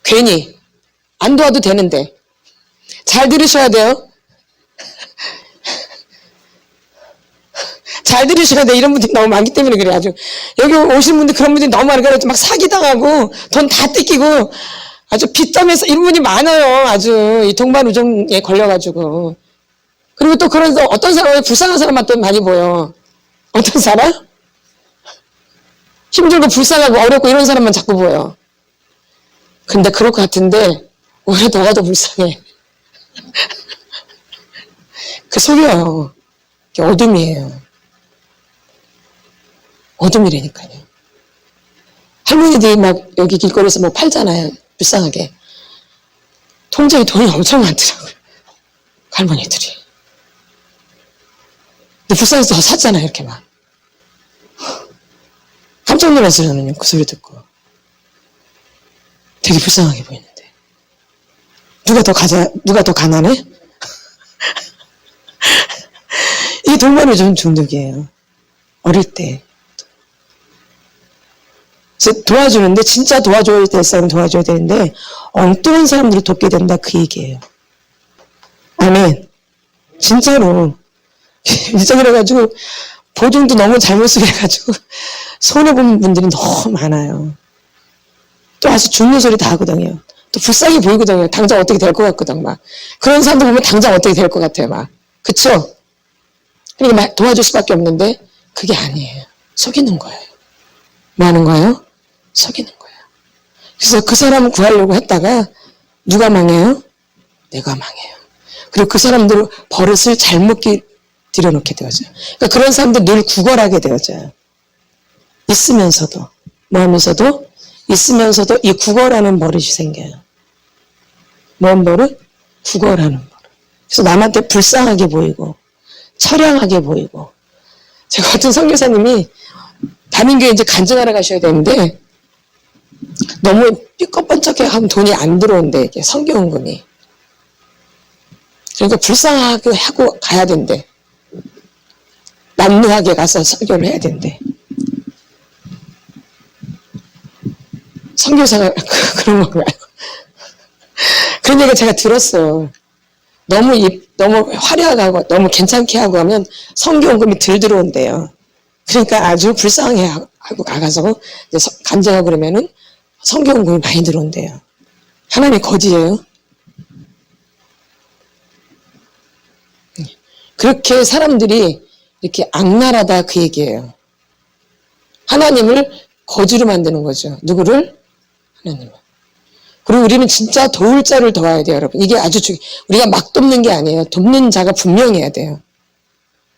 괜히. 안 도와도 되는데. 잘 들으셔야 돼요. 잘 들으셔야 돼. 이런 분들이 너무 많기 때문에 그래, 아주. 여기 오신 분들 그런 분들이 너무 많으니까 막 사기당하고 돈 다 뜯기고 아주 빚담에서 이런 분이 많아요. 아주 이 동반우정에 걸려가지고. 그리고 또 그런 어떤 사람은 불쌍한 사람만 또 많이 보여. 어떤 사람? 힘들고 불쌍하고 어렵고 이런 사람만 자꾸 보여. 근데 그럴 것 같은데 오히려 너가 더 불쌍해. 그 속여요. 어둠이에요. 어둠이라니까요. 할머니들이 막 여기 길거리에서 뭐 팔잖아요. 불쌍하게. 통장에 돈이 엄청 많더라고요. 할머니들이. 근데 불쌍해서 더 샀잖아요. 이렇게 막. 깜짝 놀랐어요. 저는요. 그 소리 듣고. 되게 불쌍하게 보이는데. 누가 더 가난해? 이게 동반우정 중독이에요. 어릴 때. 도와주는데 진짜 도와줘야 될 사람 도와줘야 되는데 엉뚱한 사람들을 돕게 된다 그 얘기예요. 아멘. 진짜로. 진짜 그래가지고 보증도 너무 잘못 쓰게 해가지고 손해본 분들이 너무 많아요. 또 와서 죽는 소리 다 하거든요. 또 불쌍해 보이거든요. 당장 어떻게 될 것 같거든 막. 그런 사람들 보면 당장 어떻게 될 것 같아요 막. 그쵸? 그러니까 도와줄 수밖에 없는데 그게 아니에요. 속이는 거예요. 뭐 하는 거예요? 속이는 거예요. 그래서 그 사람을 구하려고 했다가 누가 망해요? 내가 망해요. 그리고 그 사람들 버릇을 잘못 들여놓게 되어져요. 그러니까 그런 사람들 늘 구걸하게 되어져요. 있으면서도 뭐 하면서도 있으면서도 이 구걸하는 버릇이 생겨요. 뭔 버릇? 구걸하는 버릇. 그래서 남한테 불쌍하게 보이고 처량하게 보이고. 제가 어떤 선교사님이 다민교회 이제 간증하러 가셔야 되는데 너무 삐껍번쩍해 하면 돈이 안 들어온대. 이게 선교헌금이. 그러니까 불쌍하게 하고 가야 된대. 난노하게 가서 선교를 해야 된대. 선교사가 그런 건가요? 그런 얘기 제가 들었어요. 너무 화려하고 너무 괜찮게 하고 하면 선교헌금이 덜 들어온대요. 그러니까 아주 불쌍해 하고 가서 간증하고 그러면은 선교헌금이 많이 들어온대요. 하나님이 거지예요. 그렇게 사람들이 이렇게 악랄하다 그 얘기예요. 하나님을 거지로 만드는 거죠. 누구를? 하나님을. 그리고 우리는 진짜 도울 자를 도와야 돼요, 여러분. 이게 아주 우리가 막 돕는 게 아니에요. 돕는 자가 분명해야 돼요.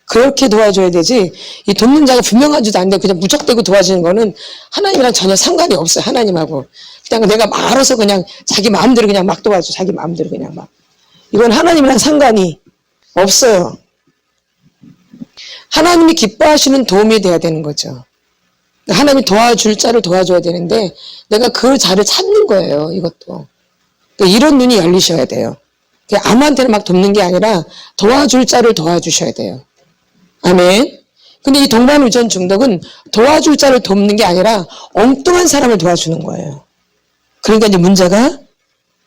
그렇게 도와줘야 되지, 이 돕는 자가 분명하지도 않는데 그냥 무턱대고 도와주는 거는 하나님이랑 전혀 상관이 없어요, 하나님하고. 그냥 내가 알아서 그냥 자기 마음대로 그냥 막 도와줘, 자기 마음대로 그냥 막. 이건 하나님이랑 상관이 없어요. 하나님이 기뻐하시는 도움이 돼야 되는 거죠. 하나님이 도와줄 자를 도와줘야 되는데 내가 그 자를 찾는 거예요, 이것도. 이런 눈이 열리셔야 돼요. 아무한테나 막 돕는 게 아니라 도와줄 자를 도와주셔야 돼요. 아멘. 근데 이 동반우정 중독은 도와줄 자를 돕는 게 아니라 엉뚱한 사람을 도와주는 거예요. 그러니까 이제 문제가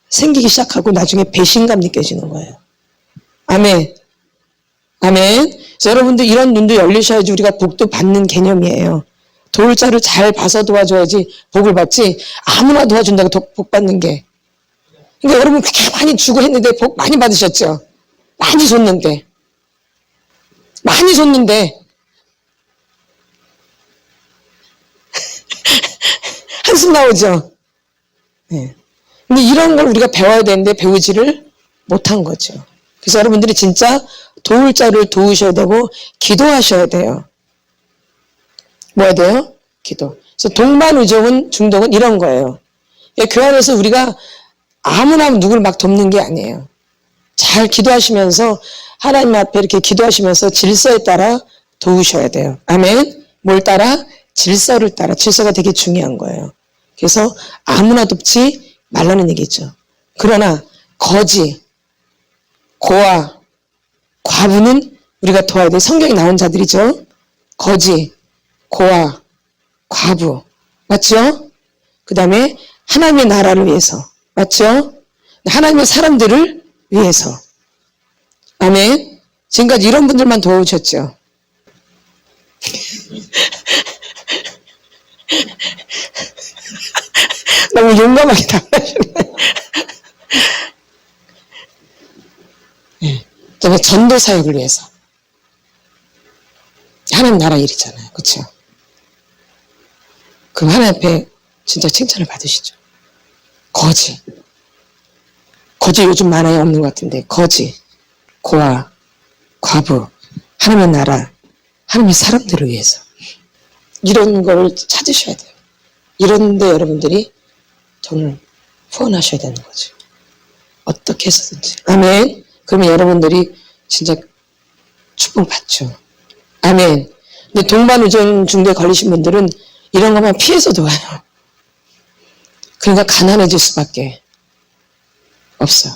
생기기 시작하고 나중에 배신감 느껴지는 거예요. 아멘. 아멘. 그래서 여러분들 이런 눈도 열리셔야지 우리가 복도 받는 개념이에요. 도울 자를 잘 봐서 도와줘야지 복을 받지, 아무나 도와준다고 복 받는 게. 그러니까 여러분 그렇게 많이 주고 했는데 복 많이 받으셨죠? 많이 줬는데. 많이 줬는데. 한숨 나오죠? 네. 근데 이런 걸 우리가 배워야 되는데 배우지를 못한 거죠. 그래서 여러분들이 진짜 도울 자를 도우셔야 되고 기도하셔야 돼요. 뭐 해야 돼요? 기도. 그래서 동반우정은 중독은 이런 거예요. 교회 안에서 우리가 아무나 누구를 막 돕는 게 아니에요. 잘 기도하시면서 하나님 앞에 이렇게 기도하시면서 질서에 따라 도우셔야 돼요. 아멘. 뭘 따라? 질서를 따라. 질서가 되게 중요한 거예요. 그래서 아무나 돕지 말라는 얘기죠. 그러나 거지, 고아, 과부는 우리가 도와야 돼. 성경에 나온 자들이죠. 거지, 고아, 과부. 맞죠? 그 다음에 하나님의 나라를 위해서. 맞죠? 하나님의 사람들을 위해서. 아멘. 지금까지 이런 분들만 도와주셨죠. 너무 용감하게 답하시네. 네. 그다음에 전도 사역을 위해서. 하나님 나라 일이잖아요. 그렇죠? 그럼 하나님 앞에 진짜 칭찬을 받으시죠. 거지. 거지 요즘 많아요? 없는 것 같은데. 거지, 고아, 과부, 하나님의 나라, 하나님의 사람들을 위해서. 이런 걸 찾으셔야 돼요. 이런데 여러분들이 돈을 후원하셔야 되는 거죠. 어떻게 해서든지. 아멘. 그러면 여러분들이 진짜 축복 받죠. 아멘. 근데 동반우정 중독에 걸리신 분들은 이런 것만 피해서 도와요. 그러니까 가난해질 수밖에 없어.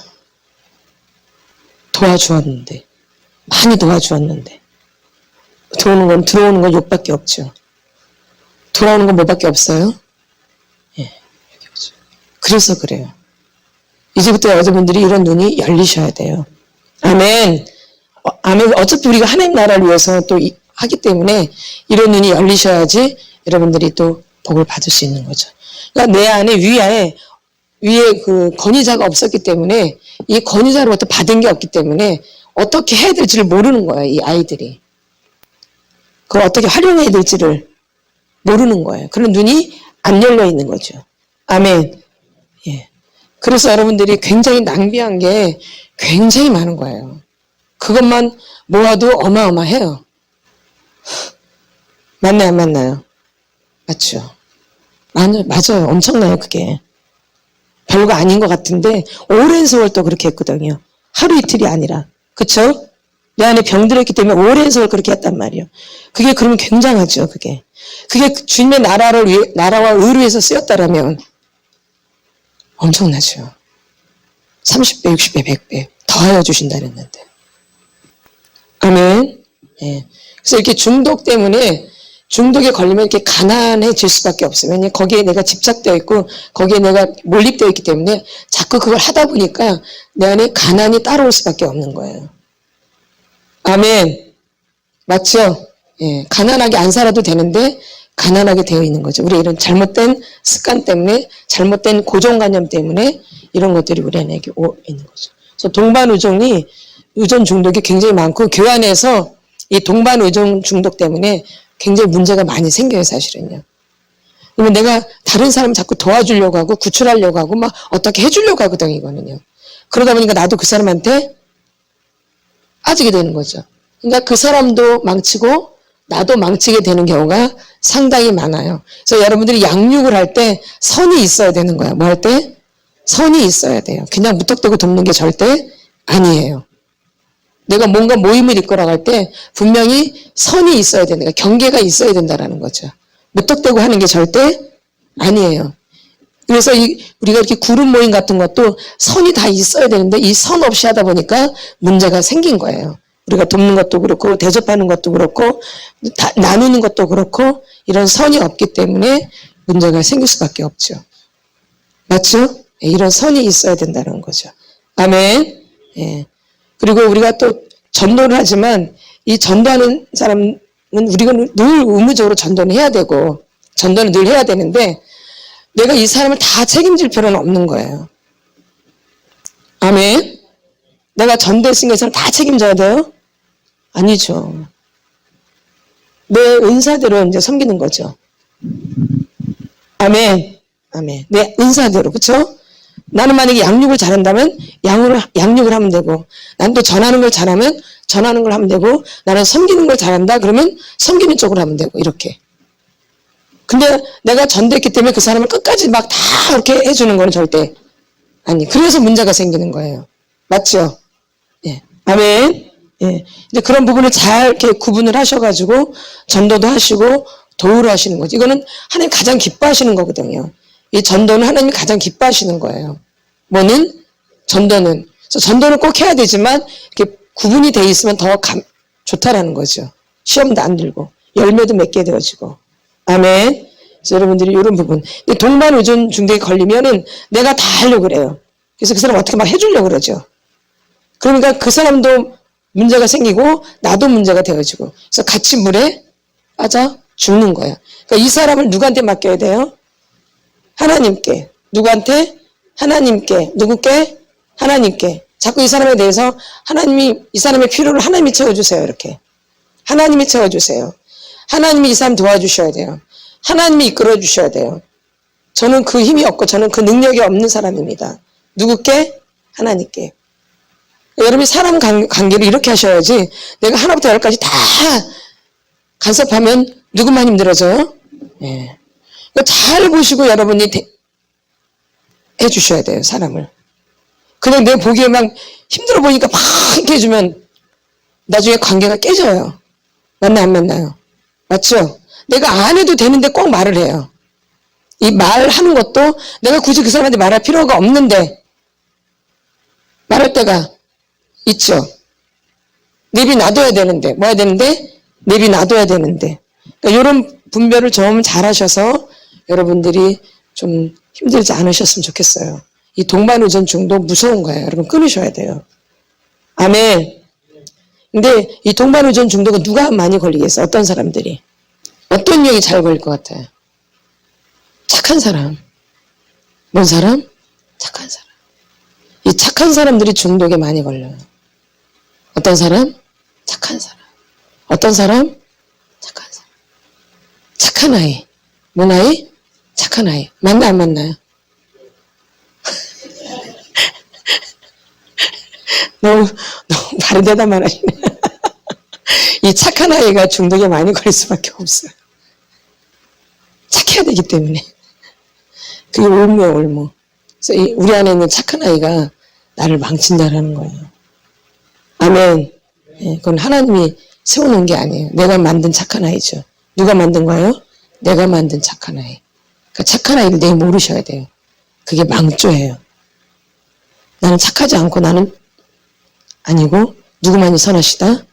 도와주었는데, 많이 도와주었는데, 들어오는 건 욕밖에 없죠. 돌아오는 건 뭐밖에 없어요? 예, 그래서 그래요. 이제부터 여자분들이 이런 눈이 열리셔야 돼요. 아멘. 아멘. 어차피 우리가 하나님 나라를 위해서 또 하기 때문에 이런 눈이 열리셔야지 여러분들이 또 복을 받을 수 있는 거죠. 그러니까 내 안에 위에 그 권위자가 없었기 때문에 이 권위자로부터 받은 게 없기 때문에 어떻게 해야 될지를 모르는 거예요. 이 아이들이. 그걸 어떻게 활용해야 될지를 모르는 거예요. 그런 눈이 안 열려 있는 거죠. 아멘. 예. 그래서 여러분들이 굉장히 낭비한 게 굉장히 많은 거예요. 그것만 모아도 어마어마해요. 맞나요? 안 맞나요? 맞죠? 맞아요. 엄청나요, 그게. 별거 아닌 것 같은데 오랜 세월 또 그렇게 했거든요. 하루 이틀이 아니라. 그쵸? 내 안에 병들었기 때문에 오랜 세월 그렇게 했단 말이에요. 그게 그러면 굉장하죠, 그게. 그게 주님의 나라와 의를 위해서 쓰였다라면 엄청나죠. 30배, 60배, 100배 더하여 주신다 그랬는데. 아멘. 예. 그래서 이렇게 중독에 걸리면 이렇게 가난해질 수밖에 없어요. 왜냐면 거기에 내가 집착되어 있고 거기에 내가 몰입되어 있기 때문에 자꾸 그걸 하다 보니까 내 안에 가난이 따라올 수밖에 없는 거예요. 아멘. 맞죠? 예. 가난하게 안 살아도 되는데 가난하게 되어 있는 거죠. 우리 이런 잘못된 습관 때문에, 잘못된 고정관념 때문에 이런 것들이 우리 안에 있는 거죠. 그래서 의존 중독이 굉장히 많고 교회 안에서 이 의존 중독 때문에 굉장히 문제가 많이 생겨요, 사실은요. 그러면 내가 다른 사람 자꾸 도와주려고 하고 구출하려고 하고 막 어떻게 해주려고 하거든요, 이거는요. 그러다 보니까 나도 그 사람한테 빠지게 되는 거죠. 그러니까 그 사람도 망치고 나도 망치게 되는 경우가 상당히 많아요. 그래서 여러분들이 양육을 할 때 선이 있어야 되는 거야. 뭐 할 때? 선이 있어야 돼요. 그냥 무턱대고 돕는 게 절대 아니에요. 내가 뭔가 모임을 이끌어갈 때 분명히 선이 있어야 된다. 경계가 있어야 된다라는 거죠. 무턱대고 하는 게 절대 아니에요. 그래서 우리가 이렇게 그룹 모임 같은 것도 선이 다 있어야 되는데 이 선 없이 하다 보니까 문제가 생긴 거예요. 우리가 돕는 것도 그렇고 대접하는 것도 그렇고 나누는 것도 그렇고 이런 선이 없기 때문에 문제가 생길 수밖에 없죠. 맞죠? 이런 선이 있어야 된다는 거죠. 아멘. 예. 그리고 우리가 또 전도를 하지만 이 전도하는 사람은 우리가 늘 의무적으로 전도는 해야 되고 전도는 늘 해야 되는데 내가 이 사람을 다 책임질 필요는 없는 거예요. 아멘. 내가 전도했으니까 이 사람 다 책임져야 돼요? 아니죠. 내 은사대로 이제 섬기는 거죠. 아멘. 아멘. 내 은사대로, 그쵸? 나는 만약에 양육을 잘한다면 양육을 하면 되고, 난 또 전하는 걸 잘하면 전하는 걸 하면 되고, 나는 섬기는 걸 잘한다 그러면 섬기는 쪽으로 하면 되고, 이렇게. 근데 내가 전도했기 때문에 그 사람을 끝까지 막 다 이렇게 해주는 건 절대 아니. 그래서 문제가 생기는 거예요. 맞죠? 예. 아멘. 예. 이제 그런 부분을 잘 이렇게 구분을 하셔가지고 전도도 하시고 도우를 하시는 거죠. 이거는 하나님 가장 기뻐하시는 거거든요. 이 전도는 하나님이 가장 기뻐하시는 거예요. 뭐는? 전도는. 그래서 전도는 꼭 해야 되지만 이렇게 구분이 돼 있으면 더 좋다라는 거죠. 시험도 안 들고 열매도 맺게 되어지고. 아멘. 그래서 여러분들이 이런 부분. 근데 동반 의존 중독에 걸리면은 내가 다 하려고 그래요. 그래서 그 사람 어떻게 막 해주려고 그러죠. 그러니까 그 사람도 문제가 생기고 나도 문제가 되어지고. 그래서 같이 물에 빠져 죽는 거예요. 그러니까 이 사람을 누구한테 맡겨야 돼요? 하나님께. 누구한테? 하나님께. 누구께? 하나님께. 자꾸 이 사람에 대해서 하나님이 이 사람의 필요를 하나님이 채워주세요. 이렇게. 하나님이 채워주세요. 하나님이 이 사람 도와주셔야 돼요. 하나님이 이끌어 주셔야 돼요. 저는 그 힘이 없고 저는 그 능력이 없는 사람입니다. 누구께? 하나님께. 여러분이 사람 관계를 이렇게 하셔야지 내가 하나부터 열까지 다 간섭하면 누구만 힘들어져요? 예. 잘 보시고 여러분이 해주셔야 돼요. 사람을. 그냥 내 보기에 막 힘들어 보니까 막 이렇게 해주면 나중에 관계가 깨져요. 맞나 안 맞나요? 맞죠? 내가 안 해도 되는데 꼭 말을 해요. 이 말하는 것도 내가 굳이 그 사람한테 말할 필요가 없는데 말할 때가 있죠. 내비 놔둬야 되는데 뭐 해야 되는데 내비 놔둬야 되는데 그러니까 이런 분별을 좀 잘 하셔서 여러분들이 좀 힘들지 않으셨으면 좋겠어요. 이 동반의존 중독 무서운 거예요. 여러분 끊으셔야 돼요. 아멘. 근데 이 동반의존 중독은 누가 많이 걸리겠어요? 어떤 사람들이? 어떤 유형이 잘 걸릴 것 같아요? 착한 사람. 뭔 사람? 착한 사람. 이 착한 사람들이 중독에 많이 걸려요. 어떤 사람? 착한 사람. 어떤 사람? 착한 사람. 착한 아이. 뭔 아이? 착한 아이. 맞나 안 맞나요? 너무 바른 대답만 하시네. 이 착한 아이가 중독에 많이 걸릴 수밖에 없어요. 착해야 되기 때문에. 그게 올무야, 올무. 그래서 우리 안에 있는 착한 아이가 나를 망친다라는 거예요. 아멘. 예, 그건 하나님이 세워놓은 게 아니에요. 내가 만든 착한 아이죠. 누가 만든 거예요? 내가 만든 착한 아이. 그러니까 착한 아이를 내가 모르셔야 돼요. 그게 망조예요. 나는 착하지 않고 나는 아니고 누구만이 선하시다?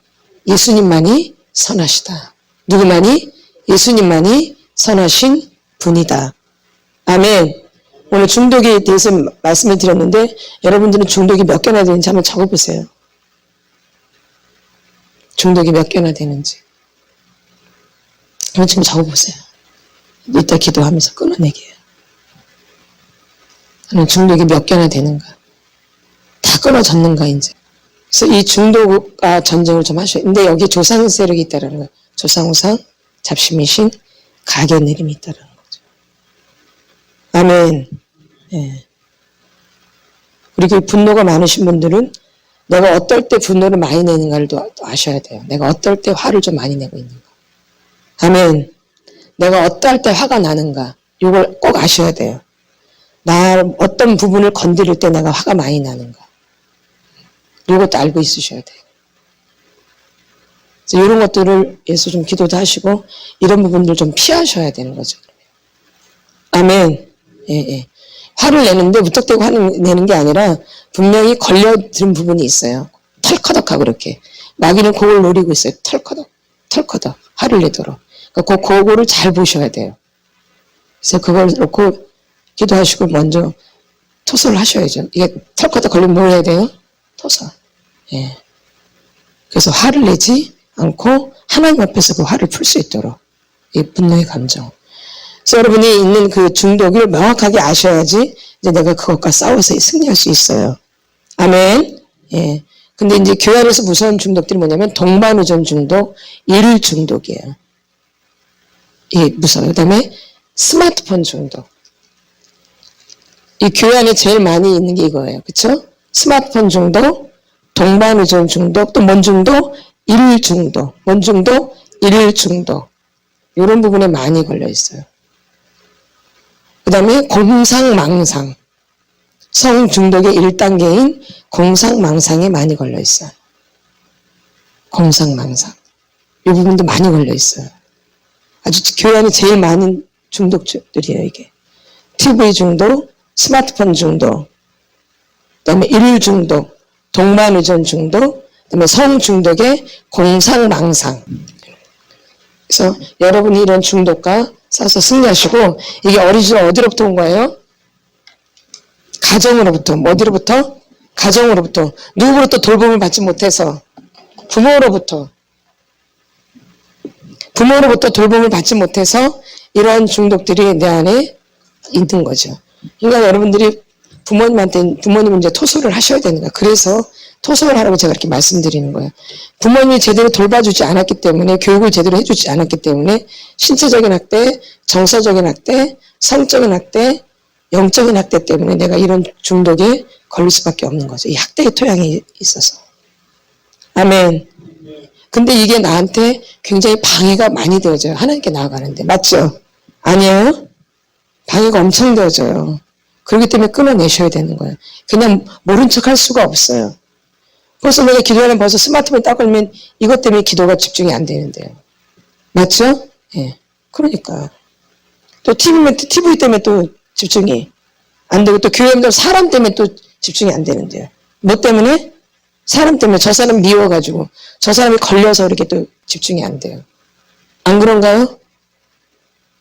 예수님만이 선하시다. 누구만이? 예수님만이 선하신 분이다. 아멘. 오늘 중독에 대해서 말씀을 드렸는데 여러분들은 중독이 몇 개나 되는지 한번 적어보세요. 중독이 몇 개나 되는지. 한번 지금 적어보세요. 이따 기도하면서 끊어내게요. 나는 중독이 몇 개나 되는가. 다 끊어졌는가 이제. 그래서 이 중독과 전쟁을 좀 하셔야 돼요. 근데 여기 조상 세력이 있다는 거예요. 조상우상, 잡심이신, 가견내림이 있다는 거죠. 아멘. 예. 그리고 분노가 많으신 분들은 내가 어떨 때 분노를 많이 내는가를 또 아셔야 돼요. 내가 어떨 때 화를 좀 많이 내고 있는가. 아멘. 내가 어떨 때 화가 나는가. 이걸 꼭 아셔야 돼요. 나 어떤 부분을 건드릴 때 내가 화가 많이 나는가. 이것도 알고 있으셔야 돼요. 그래서 이런 것들을 위해서 좀 기도도 하시고 이런 부분들 좀 피하셔야 되는 거죠. 아멘. 예, 예. 화를 내는데 무턱대고 화를 내는 게 아니라 분명히 걸려든 부분이 있어요. 털커덕하고 그렇게. 마귀는 그걸 노리고 있어요. 털커덕, 털커덕. 화를 내도록. 그러니까 그거를 잘 보셔야 돼요. 그래서 그걸 놓고 기도하시고 먼저 토설을 하셔야죠. 이게 털커덕 걸리면 뭘 해야 돼요? 토설. 예. 그래서 화를 내지 않고 하나님 앞에서 그 화를 풀 수 있도록. 이 분노의 감정. 그래서 여러분이 있는 그 중독을 명확하게 아셔야지 이제 내가 그것과 싸워서 승리할 수 있어요. 아멘. 예. 근데 이제 교회 안에서 무서운 중독들이 뭐냐면 동반의존 중독, 일 중독이에요. 예, 무서워요. 그 다음에 스마트폰 중독. 이 교회 안에 제일 많이 있는 게 이거예요. 그쵸? 스마트폰 중독, 동반의존 중독, 또 뭔 중독? 일 중독. 뭔 중독? 일 중독. 이런 부분에 많이 걸려 있어요. 그 다음에 공상망상. 성 중독의 1단계인 공상망상에 많이 걸려 있어요. 공상망상. 이 부분도 많이 걸려 있어요. 아주 교회 안에 제일 많은 중독들이에요, 이게. TV 중독, 스마트폰 중독, 그다음에 일 중독, 동반의전 중독, 그다음에 성 중독의 공상망상. 그래서 여러분이 이런 중독과 싸워서 승리하시고, 이게 어리지널 어디로부터 온 거예요? 가정으로부터. 어디로부터? 가정으로부터. 누구로부터 돌봄을 받지 못해서? 부모로부터. 부모로부터 돌봄을 받지 못해서 이러한 중독들이 내 안에 있는 거죠. 그러니까 여러분들이 부모님은 이제 토설을 하셔야 되는 거예요. 그래서 토설을 하라고 제가 이렇게 말씀드리는 거예요. 부모님이 제대로 돌봐주지 않았기 때문에, 교육을 제대로 해주지 않았기 때문에 신체적인 학대, 정서적인 학대, 성적인 학대, 영적인 학대 때문에 내가 이런 중독에 걸릴 수밖에 없는 거죠. 이 학대의 토양이 있어서. 아멘. 근데 이게 나한테 굉장히 방해가 많이 되어져요. 하나님께 나아가는데. 맞죠? 아니에요? 방해가 엄청 되어져요. 그렇기 때문에 끊어내셔야 되는 거예요. 그냥 모른 척 할 수가 없어요. 벌써 내가 기도하면 벌써 스마트폰 딱 걸면 이것 때문에 기도가 집중이 안 되는데요. 맞죠? 예. 그러니까. 또 TV 때문에 또 집중이 안 되고, 또 교회도 사람 때문에 또 집중이 안 되는데요. 뭐 때문에? 사람 때문에. 저 사람 미워가지고, 저 사람이 걸려서 이렇게 또 집중이 안 돼요. 안 그런가요?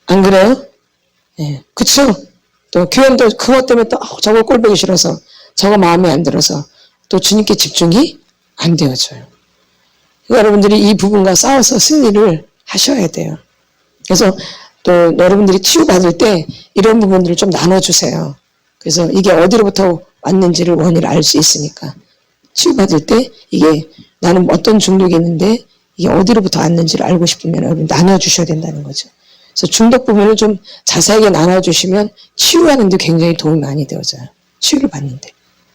안 그래요? 예. 그쵸? 또 교회도 그것 때문에 또 저거 꼴보기 싫어서, 저거 마음에 안 들어서 또 주님께 집중이 안 되어져요. 여러분들이 이 부분과 싸워서 승리를 하셔야 돼요. 그래서 또 여러분들이 치유받을 때 이런 부분들을 좀 나눠주세요. 그래서 이게 어디로부터 왔는지를 원인을 알 수 있으니까. 치유받을 때 이게 나는 어떤 중독이 있는데 이게 어디로부터 왔는지를 알고 싶으면 여러분 나눠주셔야 된다는 거죠. 그래서 중독 부분을 좀 자세하게 나눠주시면 치유하는 데 굉장히 도움이 많이 되어져요. 치유를 받는데.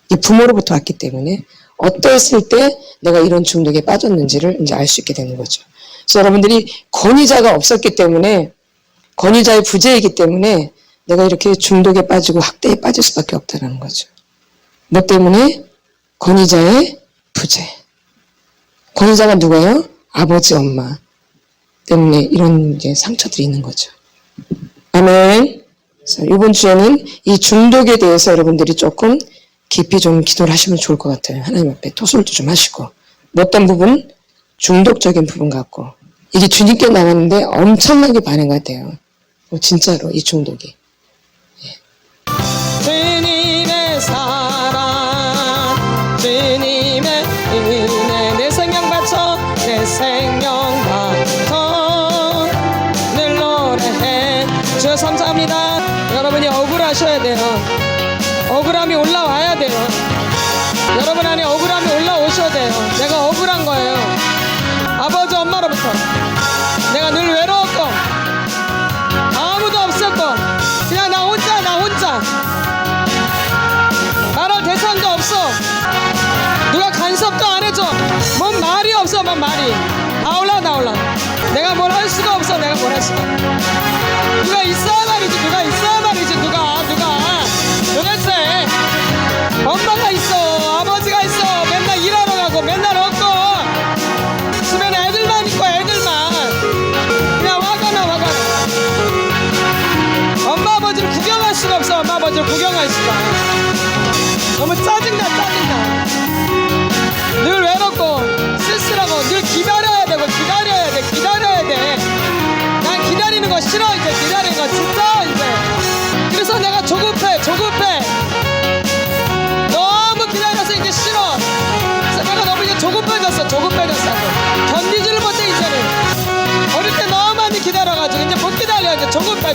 이게 부모로부터 왔기 때문에 어떠했을 때 내가 이런 중독에 빠졌는지를 이제 알 수 있게 되는 거죠. 그래서 여러분들이 권위자가 없었기 때문에, 권위자의 부재이기 때문에 내가 이렇게 중독에 빠지고 학대에 빠질 수밖에 없다는 거죠. 뭐 때문에? 권위자의 부재. 권위자가 누구예요? 아버지, 엄마 때문에 이런 이제 상처들이 있는 거죠. 아멘. 그래서 이번 주에는 이 중독에 대해서 여러분들이 조금 깊이 좀 기도를 하시면 좋을 것 같아요. 하나님 앞에 토설도 좀 하시고. 어떤 부분? 중독적인 부분 같고. 이게 주님께 나왔는데 엄청나게 반응이 돼요. 진짜로 이 중독이. 주님의 사랑, 주님의 은혜, 내 생명 바쳐, 내 생명 바쳐 늘 노래해. 주여 감사합니다. 여러분이 억울하셔야 돼요. 억울함이 올라와야 돼요. 여러분 안에 억울함이 올라오셔야 돼요. 내가 억울한 거예요. 아버지, 엄마로부터 내가 늘 외로웠고 아무도 없었고 그냥 나 혼자 말할 대상도 없어. 누가 간섭도 안 해줘. 뭔 말이 없어. 뭔 말이 나올라 내가 뭘 할 수가 없어. 내가 뭘 할 수가. 누가 있어야 말이지. 누가 도대체 엄마가 있어, 아버지가 있어. 맨날 일하러 가고 맨날 없고 주변에 애들만 있고 애들만 그냥 화가 나. 엄마 아버지를 구경할 수가 없어. 엄마 아버지를 구경할 수가. 너무 짜증나. 늘 외롭고 쓸쓸하고 늘 기다려야 돼. 난 기다리는 거 싫어. 이제 기다리는 거 진짜 이제. 그래서 내가 조급해. 너무 기다려서 이제 싫어. 그래서 내가 너무 이제 조급해졌어. 견디지를 못해 이제는. 어릴 때 너무 많이 기다려가지고 이제 못 기다려. 이제 조급해.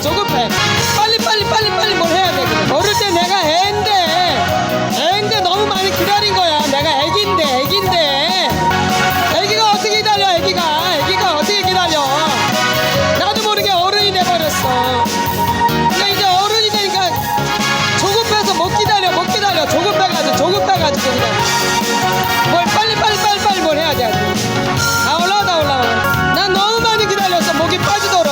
빨리 뭘 해야 돼. 그래. 어릴 때 내가 애인데 너무 많이 기다린 거야. 내가 애기인데. 애기가 어떻게 기다려? 애기가 어떻게 기다려? 나도 모르게 어른이 돼버렸어. 그러니까 이제 어른이 되니까 조급해서 못 기다려. 조급해가지고 그냥 뭘 빨리 뭘 해야 돼. 다 올라와. 난 너무 많이 기다렸어. 목이 빠지도록.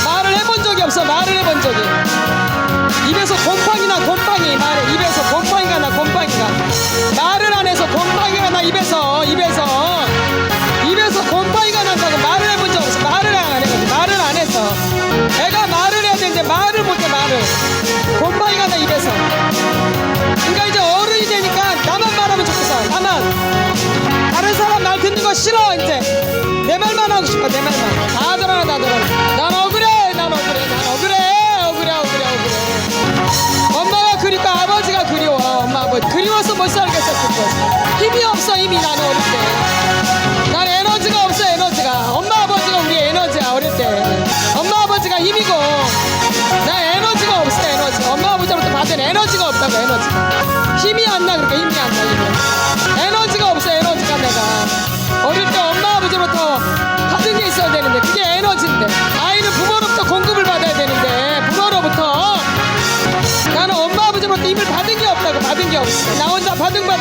말을 해본 적이 없어. 하고 싶어. 내 말만 다 들어라 다 들어라. 난 억울해 난 억울해 난 억울해 억울해 억울해 억울해. 엄마가 그립고 아버지가 그리워. 엄마 아버지 그리워서 못 살겠어. 힘이 없어. 힘이 나는 어릴 때. 난 에너지가 없어. 에너지가. 엄마 아버지가 우리 에너지야. 어릴 때 엄마 아버지가 힘이고 나 에너지가 없어. 에너지가. 엄마 아버지로부터 받은 에너지가 없다고. 에너지가. 힘이 안 나. 그러니까 힘이 안 나. 에너지가 없어. 에너지가. 내가 어릴 때 엄마 아버지로부터 받은 게 있어야 되는데 그게 에너지인데 아이는 부모로부터 공급을 받아야 되는데 부모로부터 나는 엄마 아버지로부터 힘을 받은 게 없다고. 받은 게 없어. 나 혼자 받은 나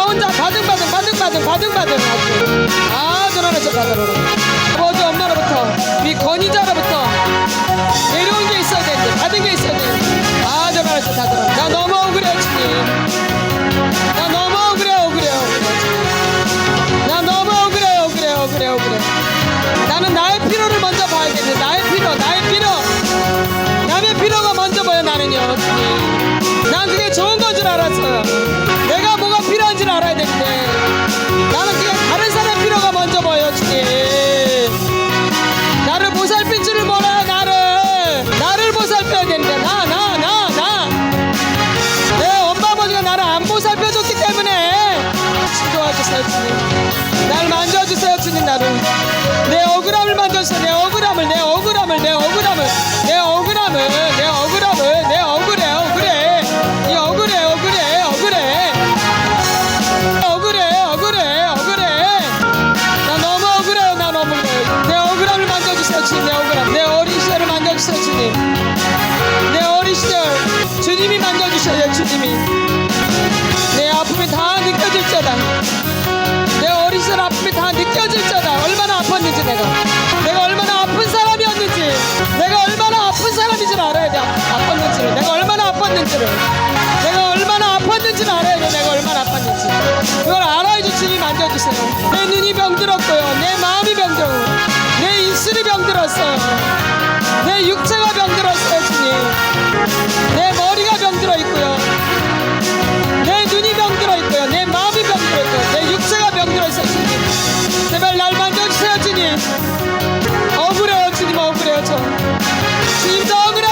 혼자 받은 아주 다 드러내서 다 드러내. 아버지 엄마로부터 우리 건의자로부터 내려온 게 있어야 되는데 받은 게 있어야 되는데 다 드러내서 다 드러내. 나 너무 억울해 주님. 나 너무 억울해 나 너무 억울해. 나는 나의 필요를 먼저 봐야겠네. 나의 필요 남의 필요가 먼저 보여. 나는요 주님. 난 그게 좋은 건 줄 알았어요. 내가 뭐가 필요한지를 알아야 되는데 나는 그게 다른 사람의 필요가 먼저 보여. 주님 나를 보살필 줄을 몰라요. 나를 보살펴야 되는데 내 엄마 아버지가 나를 안 보살펴줬기 때문에 도와주세요 주님. 날 만져주세요 주님. 나를 내 억울함을 만져주세요. 내 억울함을 나 너무 억울해요. 나 너무 억울해요. 내 억울함을 만져주세요 주님. 내 억울함 내 어린 시절을 만져주세요 주님. 내 어린 시절 주님이 만져주셔요 주님이. 내 아픔이 다 느껴질자다. 내 어린 시절 아픔이 다 느껴질자다. 얼마나 아팠는지 내가 얼마나 아픈 사람이었는지 내가 얼마나 아픈 사람인지를 알아야 돼. 아팠는지를 내가 얼마나 아팠는지를 알아야 돼. 내가 얼마나 아팠는지 그걸 알아야지. 주님 만져주세요. 내 눈이 병들었고요. 내 마음이 병들었고 내 입술이 병들었어요. 내 육체가 병들었어요 주님. 내 머리가 병들어 있고요. 내 눈이 병들어 있고요. 내 마음이 병들어 있고요. 내 육체가 병들어 있어요 주님. 제발 날 만져주세요 주님. 억울해요 주님. 억울해요 저 주님도 억울해.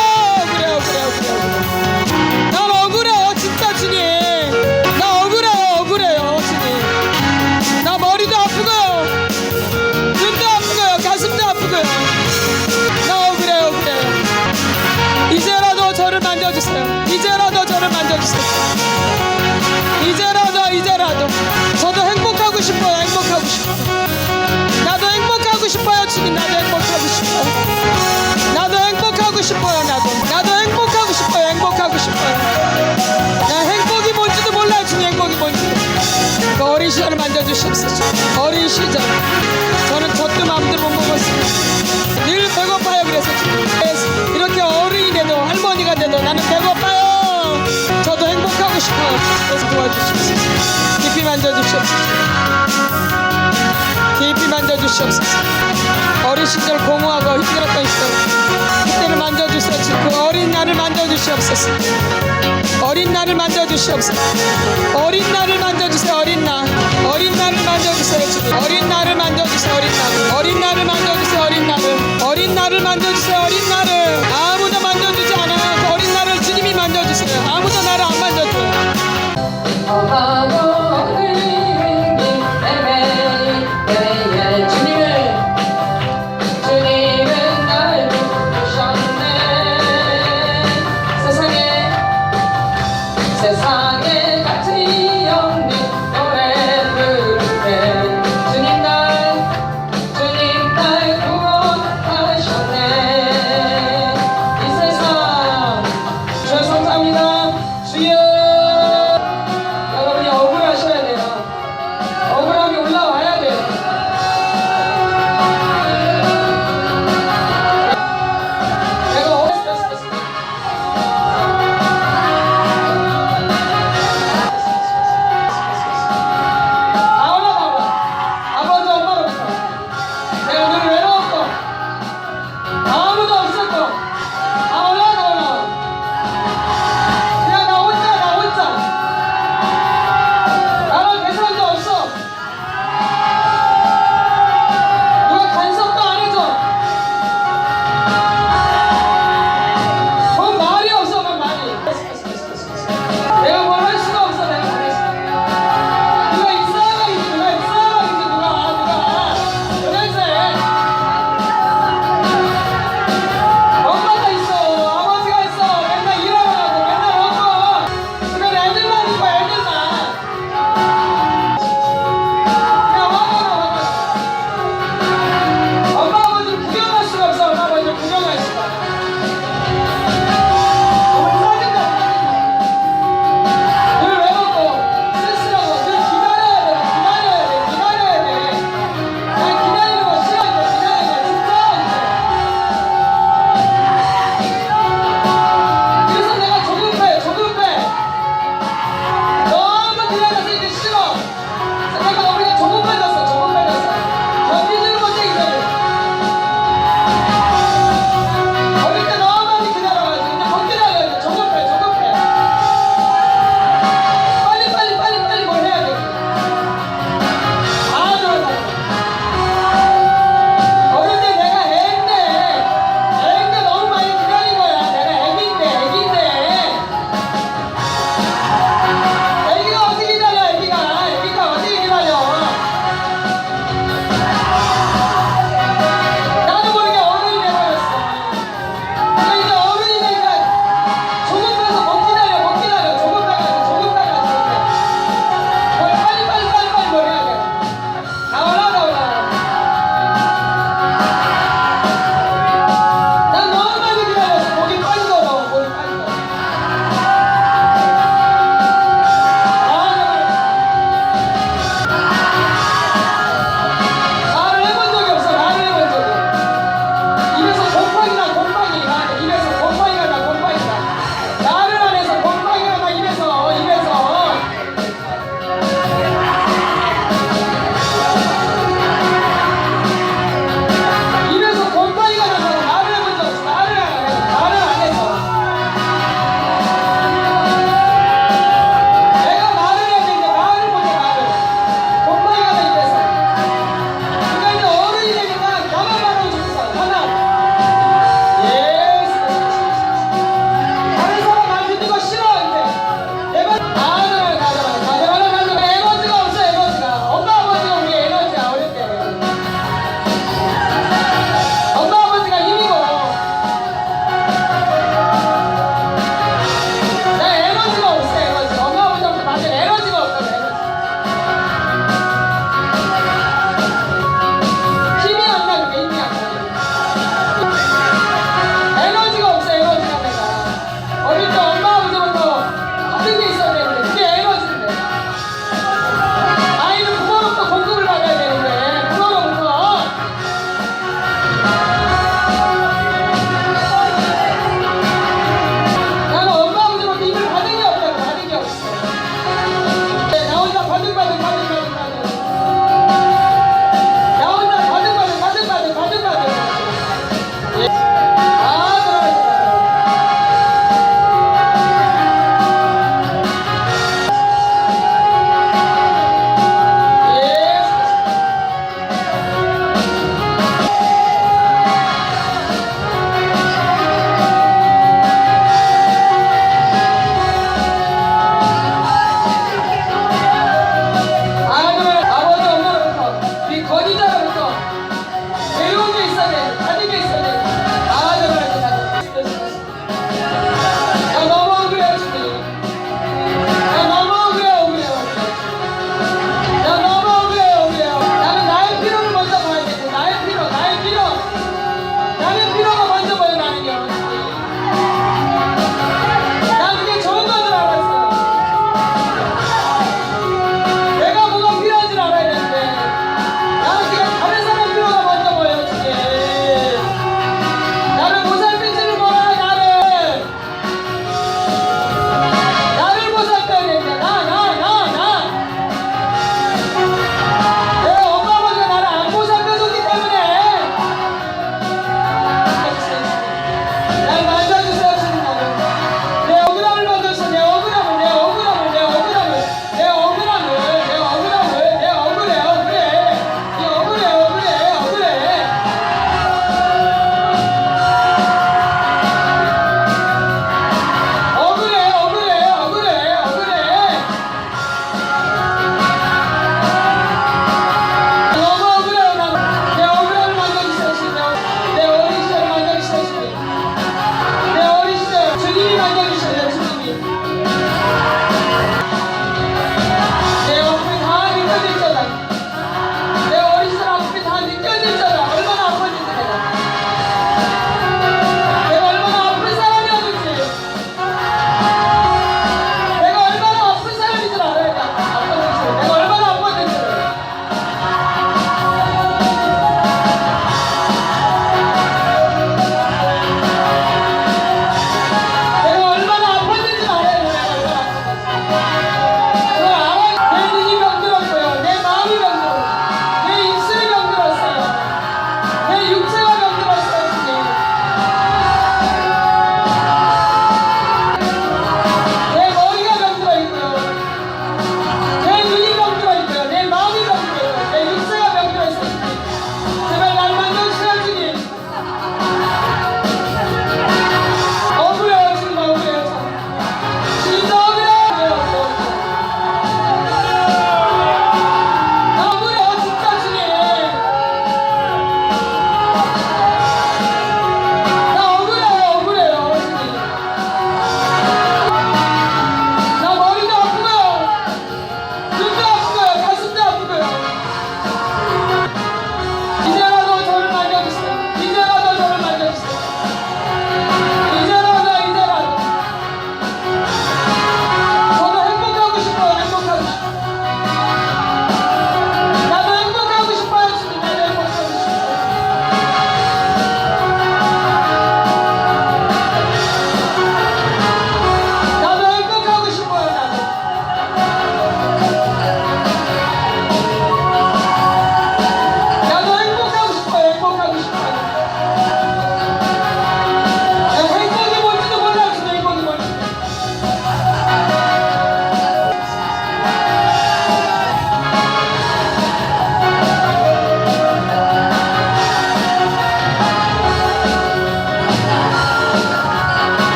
난 억울해요 진짜 주님. 나 억울해요 주님. 나 머리도 아프고요. 눈도 아프고요. 가슴도 아프고요. 나 억울해요. 이제라도 저를 만져주세요. 이제라도 저도 행복하고 싶어요. 나도 행복하고 싶어요 주님. 나도 행복하고 싶어요. 나 행복이 뭔지도 몰라요 주님. 행복이 뭔지도. 그 어린 시절을 만져주시옵소서. 어린 시절 저는 젖도 마음대로 못 먹었어요. 늘 배고파요. 그래서 주님 이렇게 어른이 돼도 할머니가 돼도 나는 배고파요. 저도 행복하고 싶어요. 그래서 도와주시옵소서. 깊이 만져주시옵소서. 어린 시절 공허하고 힘들었던 시절 그때를 만져주세요. 그 어린 나를 만져주시옵소서. 어린 나를 만져주세요. 어린 나를 만져주세요. 어린 나를 만져주세요. 어린 나를